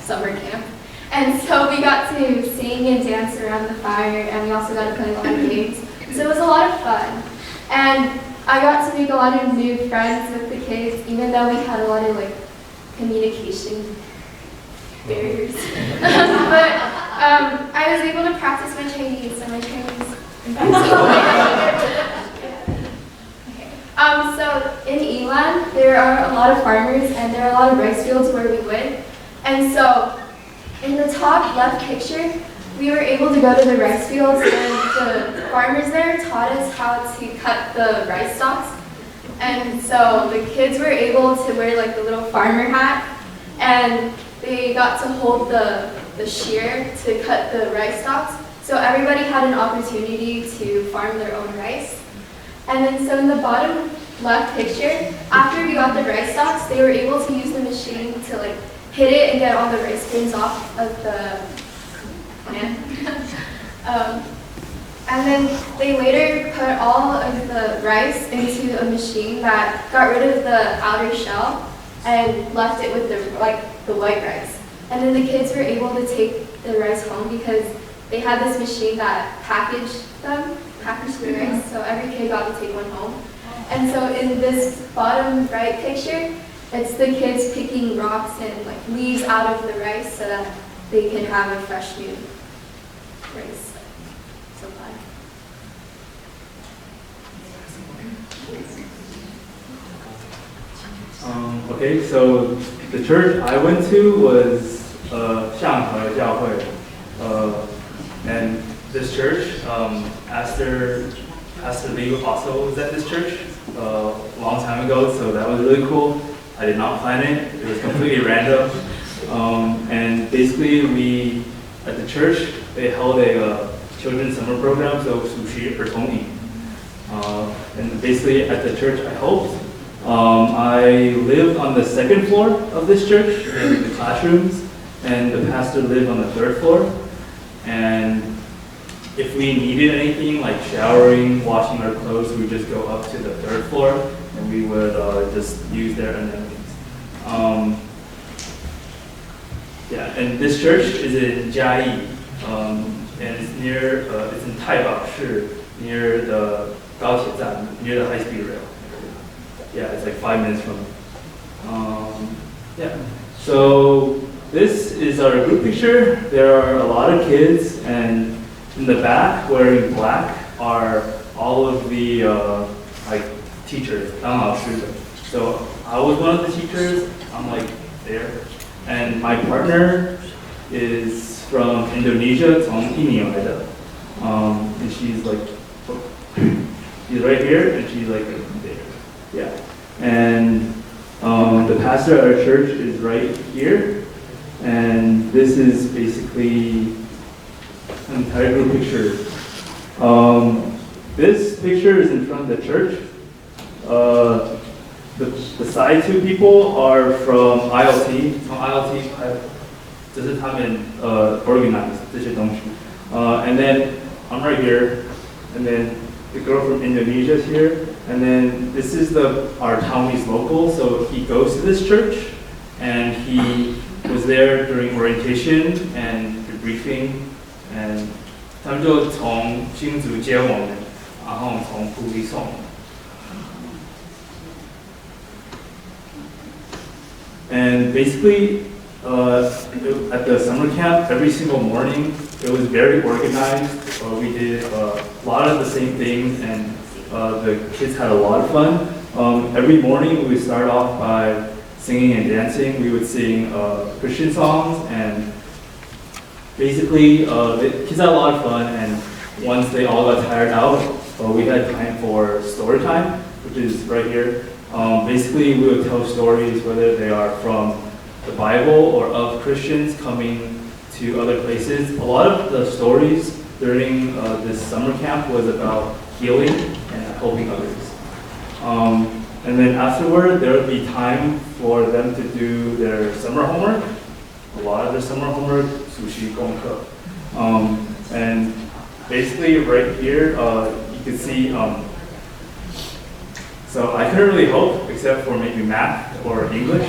summer camp. And so we got to sing and dance around the fire, and we also got to play a lot of games. So it was a lot of fun. And I got to make a lot of new friends with the kids, even though we had a lot of communication barriers. But I was able to practice my Chinese, so my Chinese. So in Elan, there are a lot of farmers, and there are a lot of rice fields where we went. And so in the top left picture, we were able to go to the rice fields, and the farmers there taught us how to cut the rice stalks. And so the kids were able to wear the little farmer hat, and they got to hold the shear to cut the rice stalks. So everybody had an opportunity to farm their own rice. And then so in the bottom left picture, after we got the rice stalks, they were able to use the machine to hit it and get all the rice grains off of the plant. And then they later put all of the rice into a machine that got rid of the outer shell and left it with the white rice. And then the kids were able to take the rice home because they had this machine that packaged the rice, so every kid got to take one home. And so in this bottom right picture, it's the kids picking rocks and like leaves out of the rice so that they can have a fresh new rice supply. Okay, so the church I went to was Shanghai 教会, and this church, Pastor Liu also was at this church a long time ago, so that was really cool. I did not plan it; it was completely random. And basically, at the church, they held a children's summer program, so 暑期儿童营. And basically, at the church I helped. I lived on the second floor of this church in the classrooms, and the pastor lived on the third floor. And if we needed anything like showering, washing our clothes, we would just go up to the third floor and we would just use their amenities. Yeah, and this church is in Jiayi, and it's near, it's in Taibao, near the 高铁站, near the high-speed rail. Yeah, it's like 5 minutes from. Yeah. So this is our group picture. There are a lot of kids, and in the back, wearing black, are all of the like teachers. 当老师的. So I was one of the teachers. I'm like there, and my partner is from Indonesia, 从印尼来的. And she's like, she's right here, and she's like there. Yeah, and the pastor at our church is right here, and this is basically an entire group picture. This picture is in front of the church. The side two people are from ILT. From ILT, 这是他们organize 这些东西. And then I'm right here, and then the girl from Indonesia is here, and then this is our Taiwanese local, so he goes to this church, and he was there during orientation and debriefing, and 他们就从新竹接我们，然后从埔里送。And basically, at the summer camp, every single morning, it was very organized. We did a lot of the same things, and the kids had a lot of fun. Every morning, we would start off by singing and dancing. We would sing Christian songs, and basically, the kids had a lot of fun. And once they all got tired out, we had time for story time, which is right here. Basically, we would tell stories, whether they are from the Bible or of Christians coming to other places. A lot of the stories during this summer camp was about healing and helping others. And then afterward, there would be time for them to do their summer homework. A lot of their summer homework, 暑期功课. And basically right here, you can see, so I couldn't really help except for maybe math or English.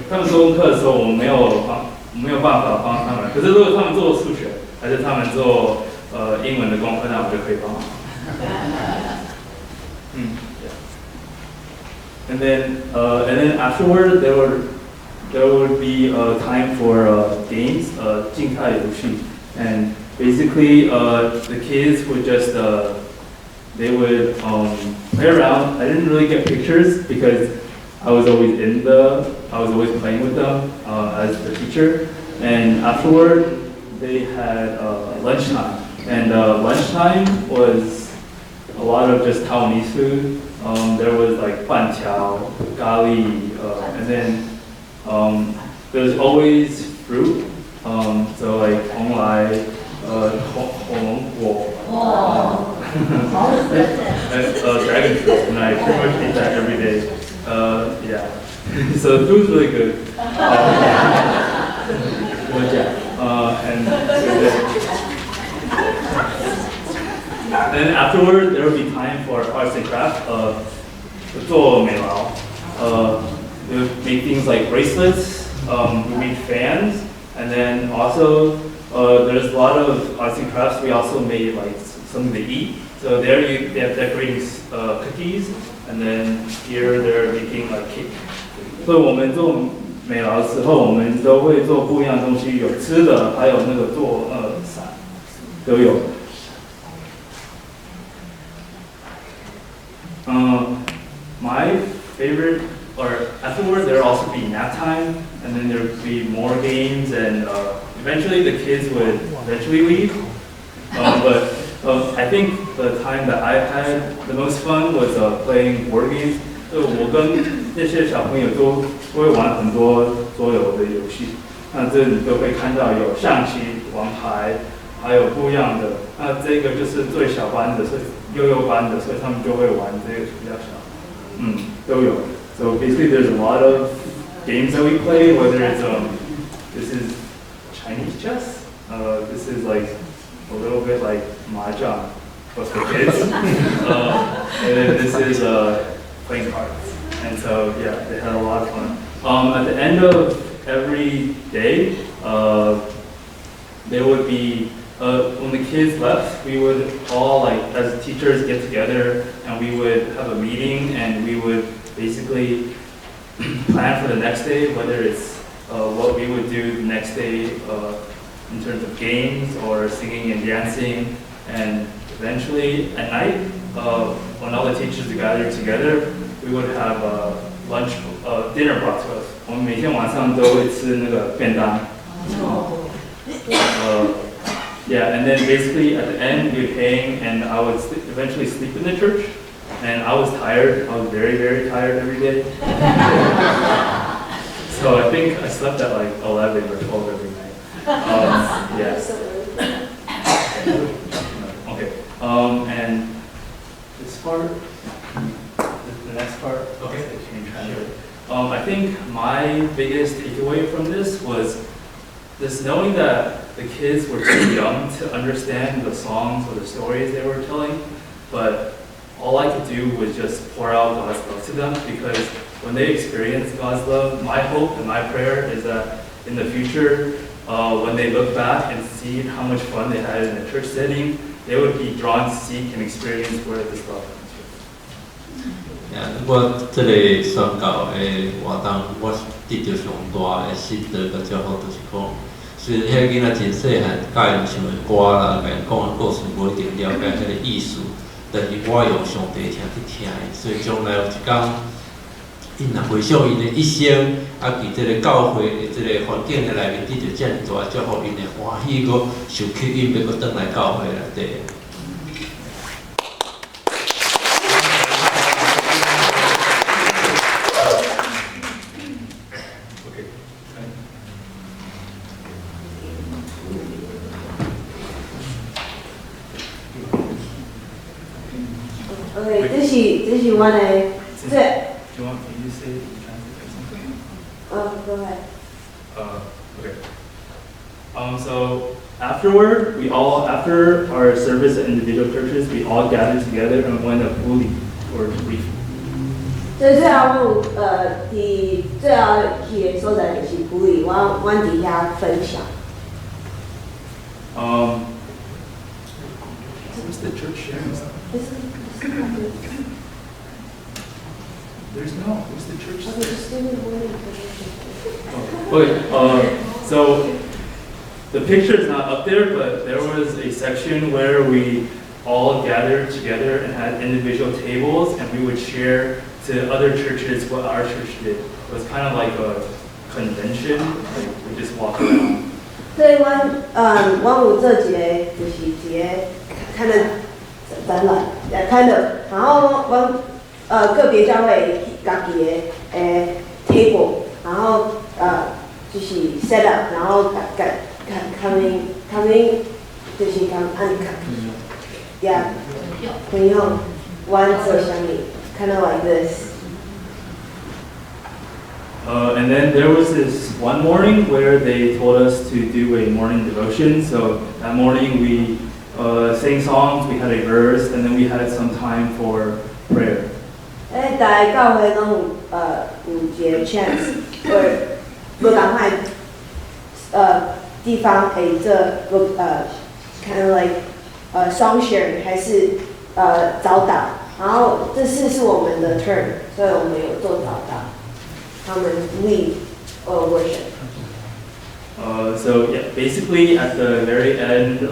他们做功课的时候，我没有办法帮他们。可是如果他们做数学，还是他们做英文的功课，那我就可以帮忙。And then afterward, there would be time for games, 静态游戏, and basically the kids would just they would play around. I didn't really get pictures because I was always playing with them as the teacher. And afterward, they had lunchtime, and lunchtime was a lot of just Taiwanese food. There was like 饭条, gali, and then there was always fruit. So like 红来, 火龙果, and dragon fruit, and I pretty much eat that every day. Yeah, so the food's really good. And afterward, there will be time for arts and crafts. 做美劳. We would make things like bracelets, we made fans, and then also there's a lot of arts and crafts. We also made like something to eat. So there they have decorating cookies, and then here they're making like cake. 所以我们做美劳的时候，我们都会做不一样的东西，有吃的，还有那个做伞都有。My favorite, or afterward, there'll also be nap time, and then there would be more games, and eventually the kids would eventually leave. But I think the time that I had the most fun was playing board games. 我跟这些小朋友都会玩很多桌游的游戏。那这里都会看到有象棋、王牌，还有不一样的。那这个就是最小班的，是幼幼班的，所以他们就会玩这个比较小。都有。So basically, there's a lot of games that we play. Whether it's this is Chinese chess. This is like a little bit like mahjong, but for kids. And then this is playing cards. And so yeah, they had a lot of fun. At the end of every day, there would be when the kids left, we would all like as teachers get together and we would have a meeting and we would basically plan for the next day, whether it's what we would do the next day in terms of games or singing and dancing. And eventually at night, when all the teachers gathered together, we would have lunch, dinner brought to us. 我们每天晚上都会吃那个便当。Yeah, and then basically at the end we'd hang and I would eventually sleep in the church. And I was tired. I was very, very tired every day. So I think I slept at like 11 or 12 every night. Yeah. Okay. And this part, the next part. Okay. I think my biggest takeaway from this was this knowing that the kids were too young to understand the songs or the stories they were telling, but all I could do was just pour out God's love to them, because when they experience God's love, my hope and my prayer is that in the future, when they look back and see how much fun they had in a church setting, they would be drawn to seek and experience where this love comes from. 我这个宣教的活动，我得到上大的心得甲祝福，就是讲，虽然迄个囡仔真细汉，教因唱的歌啦，甲因讲的故事无一定了解迄个意思，但是我用上帝听去听的，所以将来有一天，因若回想因的一生，啊，伫这个教会的这个环境的内面，得到遮尔大的祝福，因会欢喜，阁受吸引，要阁转来教会内底。OK，这是我的这。Do you want me to say something? Go ahead. Okay. So afterward, after our service at individual churches, we all gathered together and went to Buli for a brief. 最后最后去的所在就是鼓励我伫遐分享。Where's the church sharing stuff? There's no. Where's the church? Okay. So the picture is not up there, but there was a section where we all gathered together and had individual tables, and we would share to other churches what our church did. It was kind of like a convention. Like we just walked around. 所以我有做一个就是一个看的展览，看的，然后个别教会家己的table， 然后就是 set up， 然后coming 就是按yeah， 分享我做啥物 ，kind of like this。 And then there was this one morning where they told us to do a morning devotion. So that morning we sang songs, we had a verse, and then we had some time for prayer. 大家教会拢有一个 chance，无赶快地方可以做kind of like song sharing 还是早祷，然后这次是我们的 turn， 所以我们有做早祷，他们 lead worship。So yeah, basically at the very end,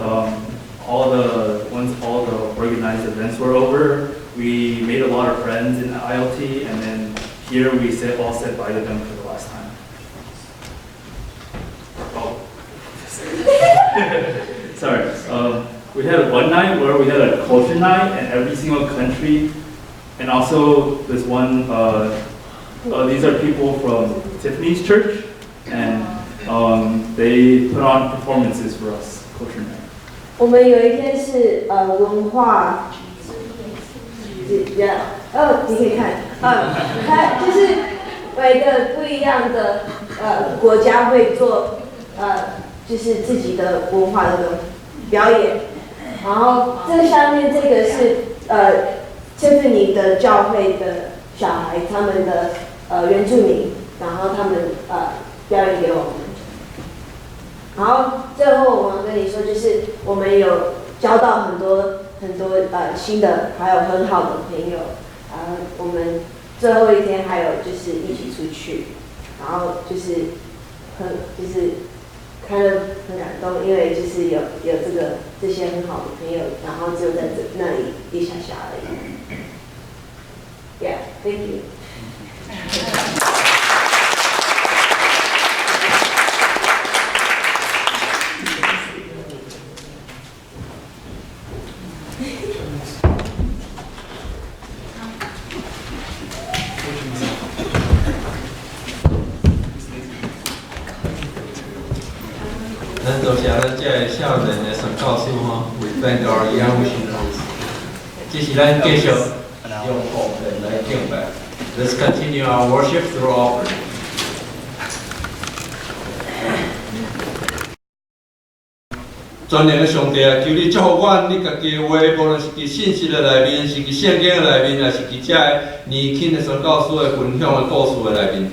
once all the organized events were over, we made a lot of friends in the ILT, and then here we all said bye to them for the last time. Oh, sorry. We had one night where we had a culture night, and every single country, and also this one. These are people from Tiffany's church, and they put on performances for us, culture night. 我们有一天是文化，你可以看，它就是每个不一样的国家会做就是自己的文化的表演，然后这下面这个是Tiffany 的教会的小孩他们的原住民，然后他们表演给我们。然后最后我们跟你说，就是我们有交到很多新的，还有很好的朋友。我们最后一天还有就是一起出去，然后就是看得很感动，因为就是有这些很好的朋友，然后就在那里一下下而已。Yeah, thank you. 咱多谢咱这少年的宣教师吼 ，We thank our young missionaries。这是咱继续用福分来敬拜。Let's continue our worship through offering。全能的上帝啊，求你祝福阮你家己的话，无论是伫信息的内面，是伫圣经的内面，还是伫遮年轻的宣教师的分享的故事的内面。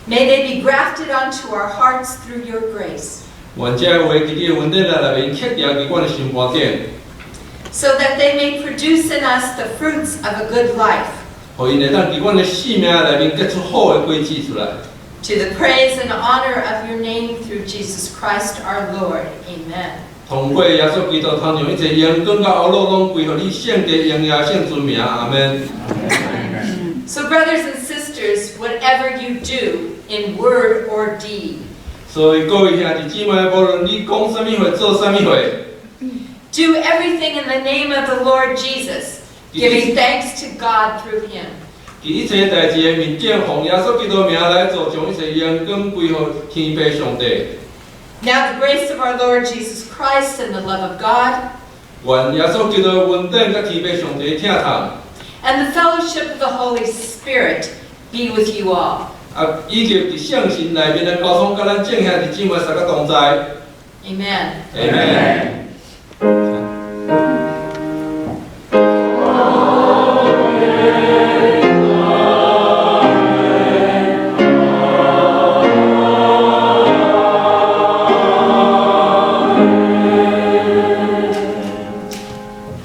May they be grafted onto our hearts through your grace, 愿这话伫你的恩典内面刻掉伫阮的心肝顶， so that they may produce in us the fruits of a good life, 互因会当伫阮的生命内面结出好的果子出来。 to the praise and honor of your name through Jesus Christ our Lord. Amen. 通过耶稣基督，通用一切荣光甲后路拢归互你圣洁荣耀圣尊名，阿门。 So, brothers and sisters, whatever you do in word or deed, 所以各位兄弟姊妹，无论你讲什么话，做什么话， do everything in the name of the Lord Jesus, giving thanks to God through him. 伫一切代志的面前，奉耶稣基督名来做，将一切荣光归互天父上帝。 Now, the grace of our Lord Jesus Christ and the love of God, 愿耶稣基督的恩典甲天父上帝的疼痛， and the fellowship of the Holy Spirit be with you all. 以及伫圣神内面的交通，甲咱正兄弟姊妹三个同在。 Amen. Amen.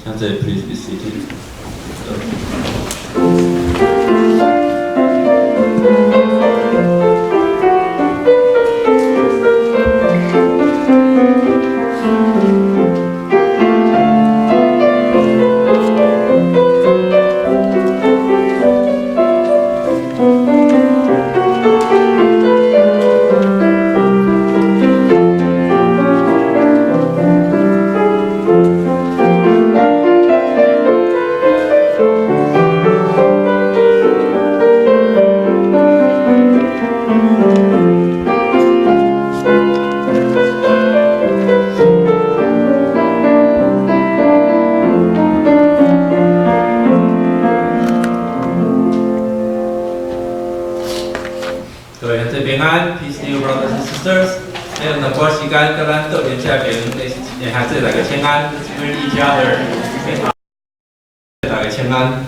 现在 please be seated. Peace to you, brothers and sisters. 那把时间跟咱到连这边，还是大家请安，为一家的，大家请安。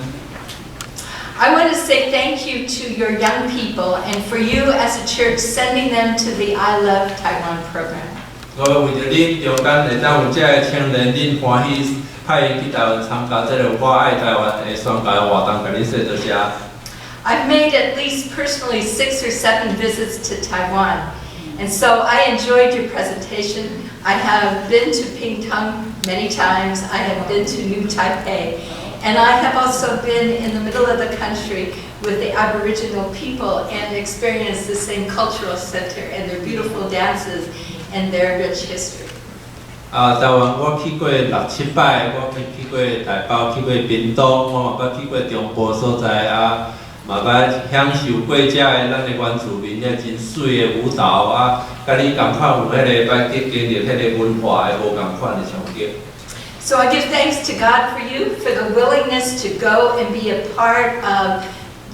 I want to say thank you to your young people and for you as a church sending them to the I Love Taiwan program. 我为着恁中间会当有这个青年，恁欢喜派因去台湾参加这个我爱台湾的宣教活动，甲恁说多谢。 I've made at least personally 6 or 7 visits to Taiwan, and so I enjoyed your presentation. I have been to Pingtung many times. I have been to New Taipei, and I have also been in the middle of the country with the Aboriginal people and experienced the same cultural center and their beautiful dances and their rich history. 台湾我去过6、7摆，我去过台北，去过屏东，我嘛捌去过中部所在啊。 嘛捌享受过遮个咱的原住民遐真水的舞蹈啊，甲你共款有迄个捌去经历迄个文化的无共款的冲击。So I give thanks to God for you, for the willingness to go and be a part of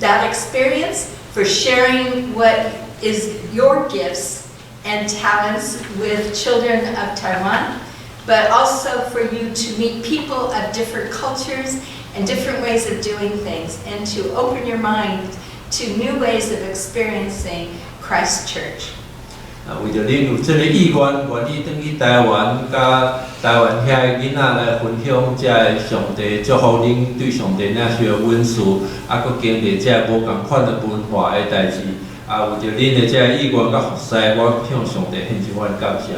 that experience, for sharing what is your gifts and talents with children of Taiwan, but also for you to meet people of different cultures and different ways of doing things, and to open your mind to new ways of experiencing Christ Church. 为着恁有这个意愿，愿意转去台湾，甲台湾遐个囡仔来分享这个上帝祝福恁对上帝那许个恩赐，啊，佮经历这无共款的文化的代志，啊，为着恁的这个意愿甲服侍，我向上帝献上我的感谢。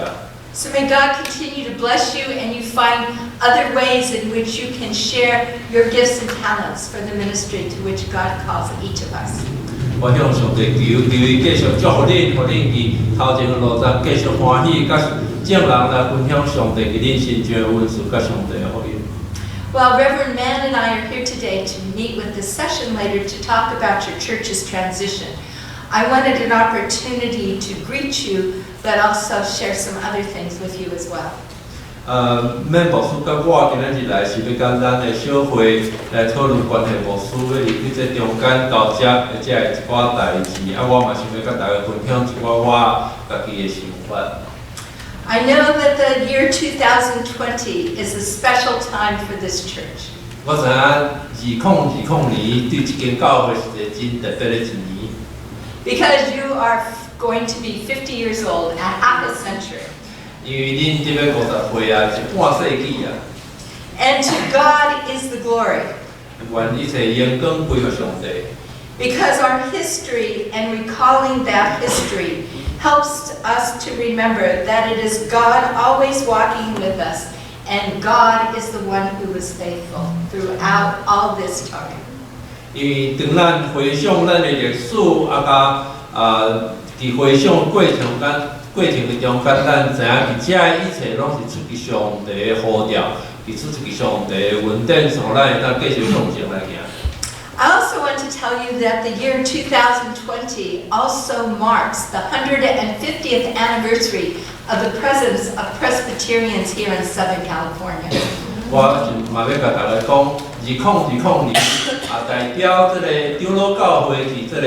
So may God continue to bless you and you find other ways in which you can share your gifts and talents for the ministry to which God calls each of us. 我向上帝求，求伊继续祝福恁，互恁伫头前的路上继续欢喜，甲众人来分享上帝伫恁身上的恩赐，甲上帝的福音。 Well, Reverend Mann and I are here today to meet with the session leader to talk about your church's transition. I wanted an opportunity to greet you, but also share some other things with you as well. 免牧师甲我今仔日来是要简单的小会来讨论关系牧师要入去这中间交接的这一寡代志，啊，我嘛想要甲大家分享一寡我家己的想法。 I know that the year 2020 is a special time for this church. 我知影2020年对这间教会是一个真特别的一年。 Because you are going to be 50 years old, a half a century. 因为恁这要50岁啊，一半世纪啊。 And to God is the glory. 愿一切荣光归给上帝。 Because our history and recalling that history helps us to remember that it is God always walking with us, and God is the one who is faithful throughout all this time. 因为当咱回想咱的历史，啊，伫回想过程的中间，咱知影伫遮一切拢是出于上帝的呼召，是出于上帝的恩典，所咱会当继续向前来行。 I also want to tell you that the year 2020 also marks the 150th anniversary of the presence of Presbyterians here in Southern California. 我嘛要甲大家讲，2020年代表这个长老教会伫这个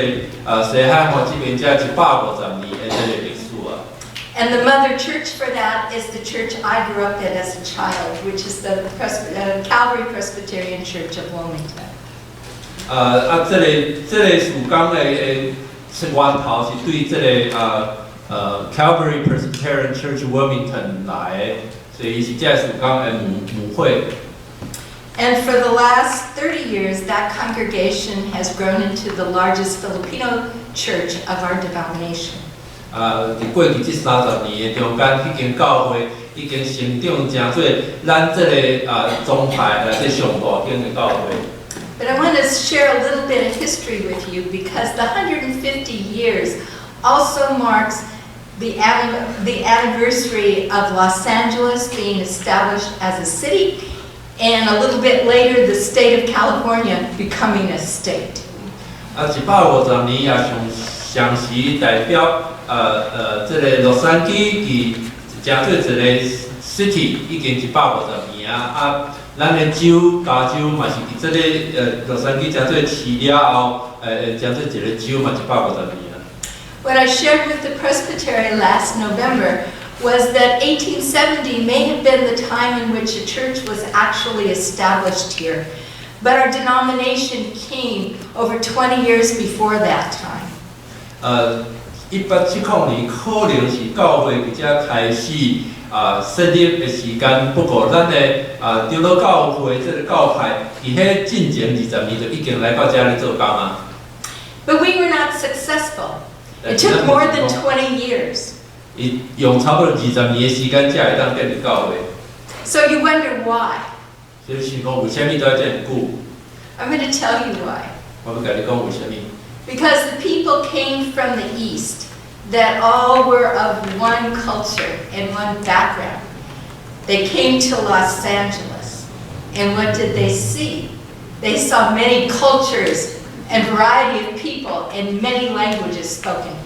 西海岸这边遮150年的这个历史啊。 And the mother church for that is the church I grew up in as a child, which is the Calvary Presbyterian Church of Wilmington. 这个事工的源头是对这个Calvary Presbyterian Church Wilmington 来的，所以是这个事工的母会。 And for the last 30 years, that congregation has grown into the largest Filipino church of our denomination. 伫过去这30年的中间，迄间教会已经成长成做咱这个宗派内底上大间的教会。 But I want to share a little bit of history with you because the 150 years also marks the anniversary of Los Angeles being established as a city, and a little bit later the state of California becoming a state. 150年也上时代表这个洛杉矶伫成做一个 city 已经150年啊。 咱的州、加州嘛是伫这个洛杉矶成做市了后，成做一个州嘛150年啊。What I shared with the presbytery last November was that 1870 may have been the time in which a church was actually established here, but our denomination came over 20 years before that time. 1870年可能是教会比较开始设立的时间，不过咱的长老教会这个教派，伫迄进前20年就已经来到这里做工啊。But we were not successful. It took more than 20 years. 伊用差不多20年的时间才会当建立教会。So you wonder why? 所以想讲为什么都要这么久？ I'm going to tell you why. 我要甲你讲为什么？ Because the people came from the East that all were of one culture and one background. They came to Los Angeles. And what did they see? They saw many cultures and variety of people and many languages spoken here.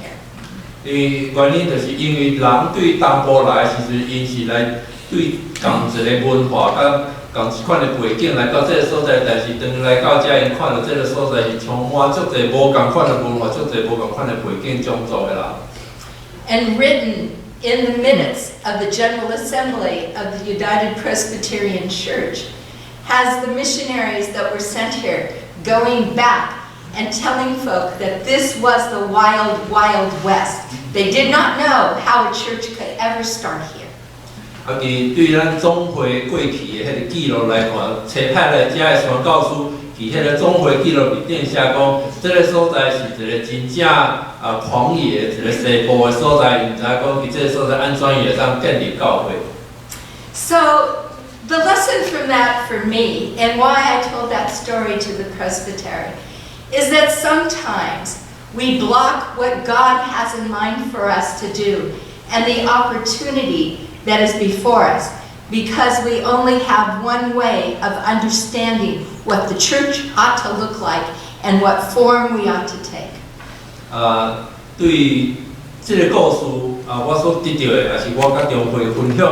原因就是因为人对东部来，其实因是来对同一个文化甲同一款的背景来到这个所在，但是当来到这，因看到这个所在是充满足侪无同款的文化，足侪无同款的背景种族的人。And written in the minutes of the General Assembly of the United Presbyterian Church has the missionaries that were sent here going back and telling folk that this was the wild, wild West. They did not know how a church could ever start here. 其对咱总会过去的迄个记录来看，找派来遮的传教士，伫迄个总会记录里顶写讲，这个所在是一个真正狂野、一个西部的所在，毋知讲伫这个所在安怎会当建立教会。So the lesson from that for me, and why I told that story to the presbytery, is that sometimes we block what God has in mind for us to do and the opportunity that is before us because we only have one way of understanding what the church ought to look like and what form we ought to take. 对这个故事我所得到的，也是我甲中会分享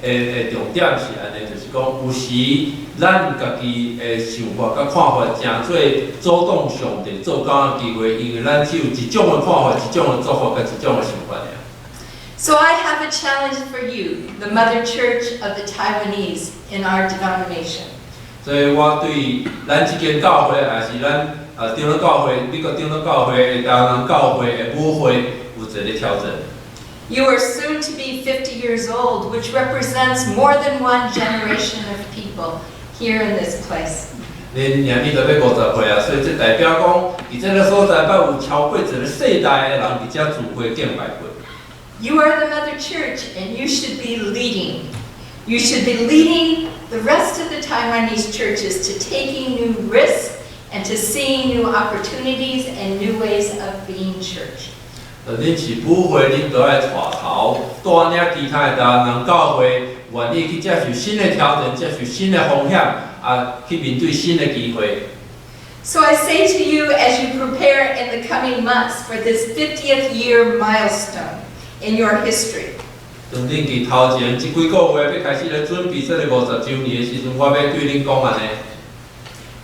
的重点是安尼，就是讲有时咱家己的想法甲看法，诚做主动上帝做工的机会，因为咱只有一种的看法、一种的做法甲一种的想法尔。So I have a challenge for you, the Mother Church of the Taiwanese in our denomination. 所以我对咱这间教会，也是咱长老教会、美国长老教会、台湾教会的母会有一个挑战。You are soon to be 50 years old, which represents more than one generation of people here in this place. 恁年纪都要50岁啊，所以这代表讲，伫这个所在捌有超过一个世代的人伫遮聚会敬拜过。You are the Mother Church, and you should be leading. You should be leading the rest of the Taiwanese churches to taking new risks and to seeing new opportunities and new ways of being church. 恁是母会，恁都爱带头，带领其他的台湾教会，愿意去接受新的挑战，接受新的风险，去面对新的机会。So I say to you, as you prepare in the coming months for this 50th year milestone in your history, 当恁伫头前即几个月要开始咧准备这个50周年的时阵，我要对恁讲安尼。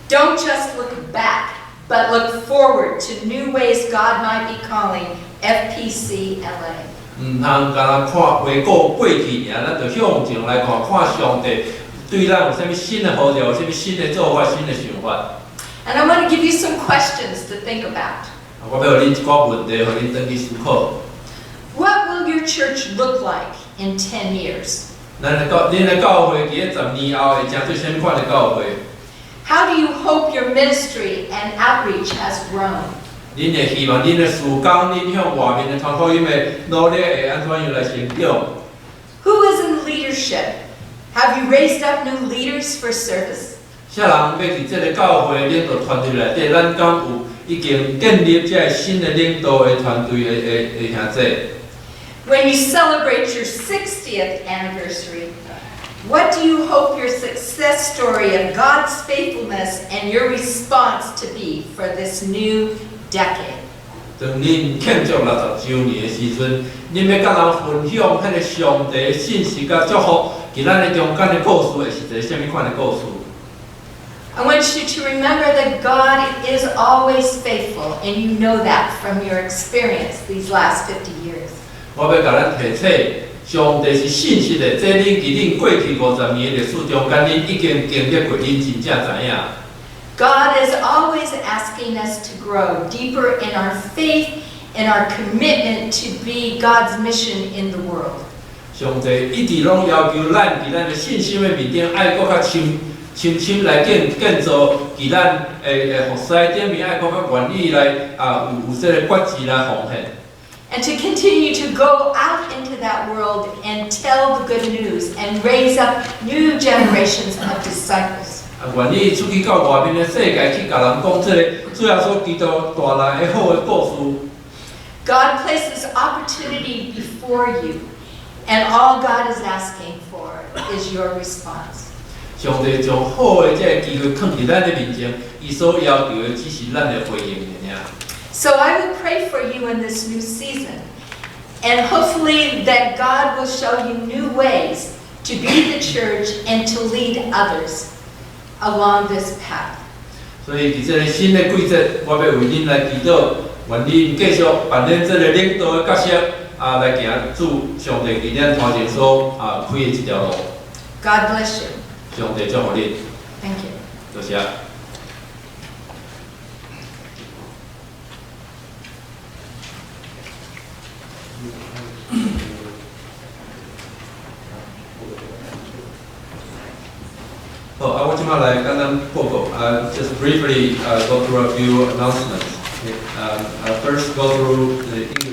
don't just look back, but look forward to new ways God might be calling FPC LA. 唔通干那看回顾过去尔，咱就向前来看，看上帝对咱有啥物新的呼召，有啥物新的做法、新的想法。And I want to give you some questions to think about. 我要互恁一寡问题，互恁转去思考。What will your church look like in 10 years? 恁的教会伫咧10年后会成做啥物款的教会？ How do you hope your ministry and outreach has grown? 恁会希望恁的事工，恁向外面的传福音的努力会安怎样来成长？ Who is in leadership? Have you raised up new leaders for service? 啥人要伫这个教会领导团队内底，咱敢有已经建立这新的领导的团队的兄弟？ When you celebrate your 60th anniversary, what do you hope your success story of God's faithfulness and your response to be for this new decade? 当恁庆祝60周年的时阵，恁要甲人分享迄个上帝的信息甲祝福，伫咱的中间的故事会是一个啥物款的故事？ I want you to remember that God is always faithful, and you know that from your experience these last 50 years. 我要甲咱提醒，上帝是信实的，这恁伫恁过去50年的历史中间，恁已经经历过，恁真正知影。 God is always asking us to grow deeper in our faith and our commitment to be God's mission in the world. 上帝一直拢要求咱伫咱的信心的面顶，爱搁较深来建造，伫咱服侍顶面爱搁较愿意来有这个决志来奉献。 And to continue to go out into that world and tell the good news and raise up new generations of disciples. 愿意出去到外面的世界去甲人讲这个主耶稣基督大能的好的故事。 God places opportunity before you, and all God is asking for is your response. 上帝将好的这个机会放伫咱的面前，伊所要求的只是咱的回应尔。 So I will pray for you in this new season, and hopefully that God will show you new ways to be the church and to lead others along this path. 所以伫这个新的季节，我要为恁来祈祷，愿恁继续扮演这个领导的角色，来行主上帝伫咱头前所开的这条路。 God bless you. 上帝祝福恁， Thank you. 多谢。好，我今麦来简单报告，just briefly go through a few announcements. First, go through the English.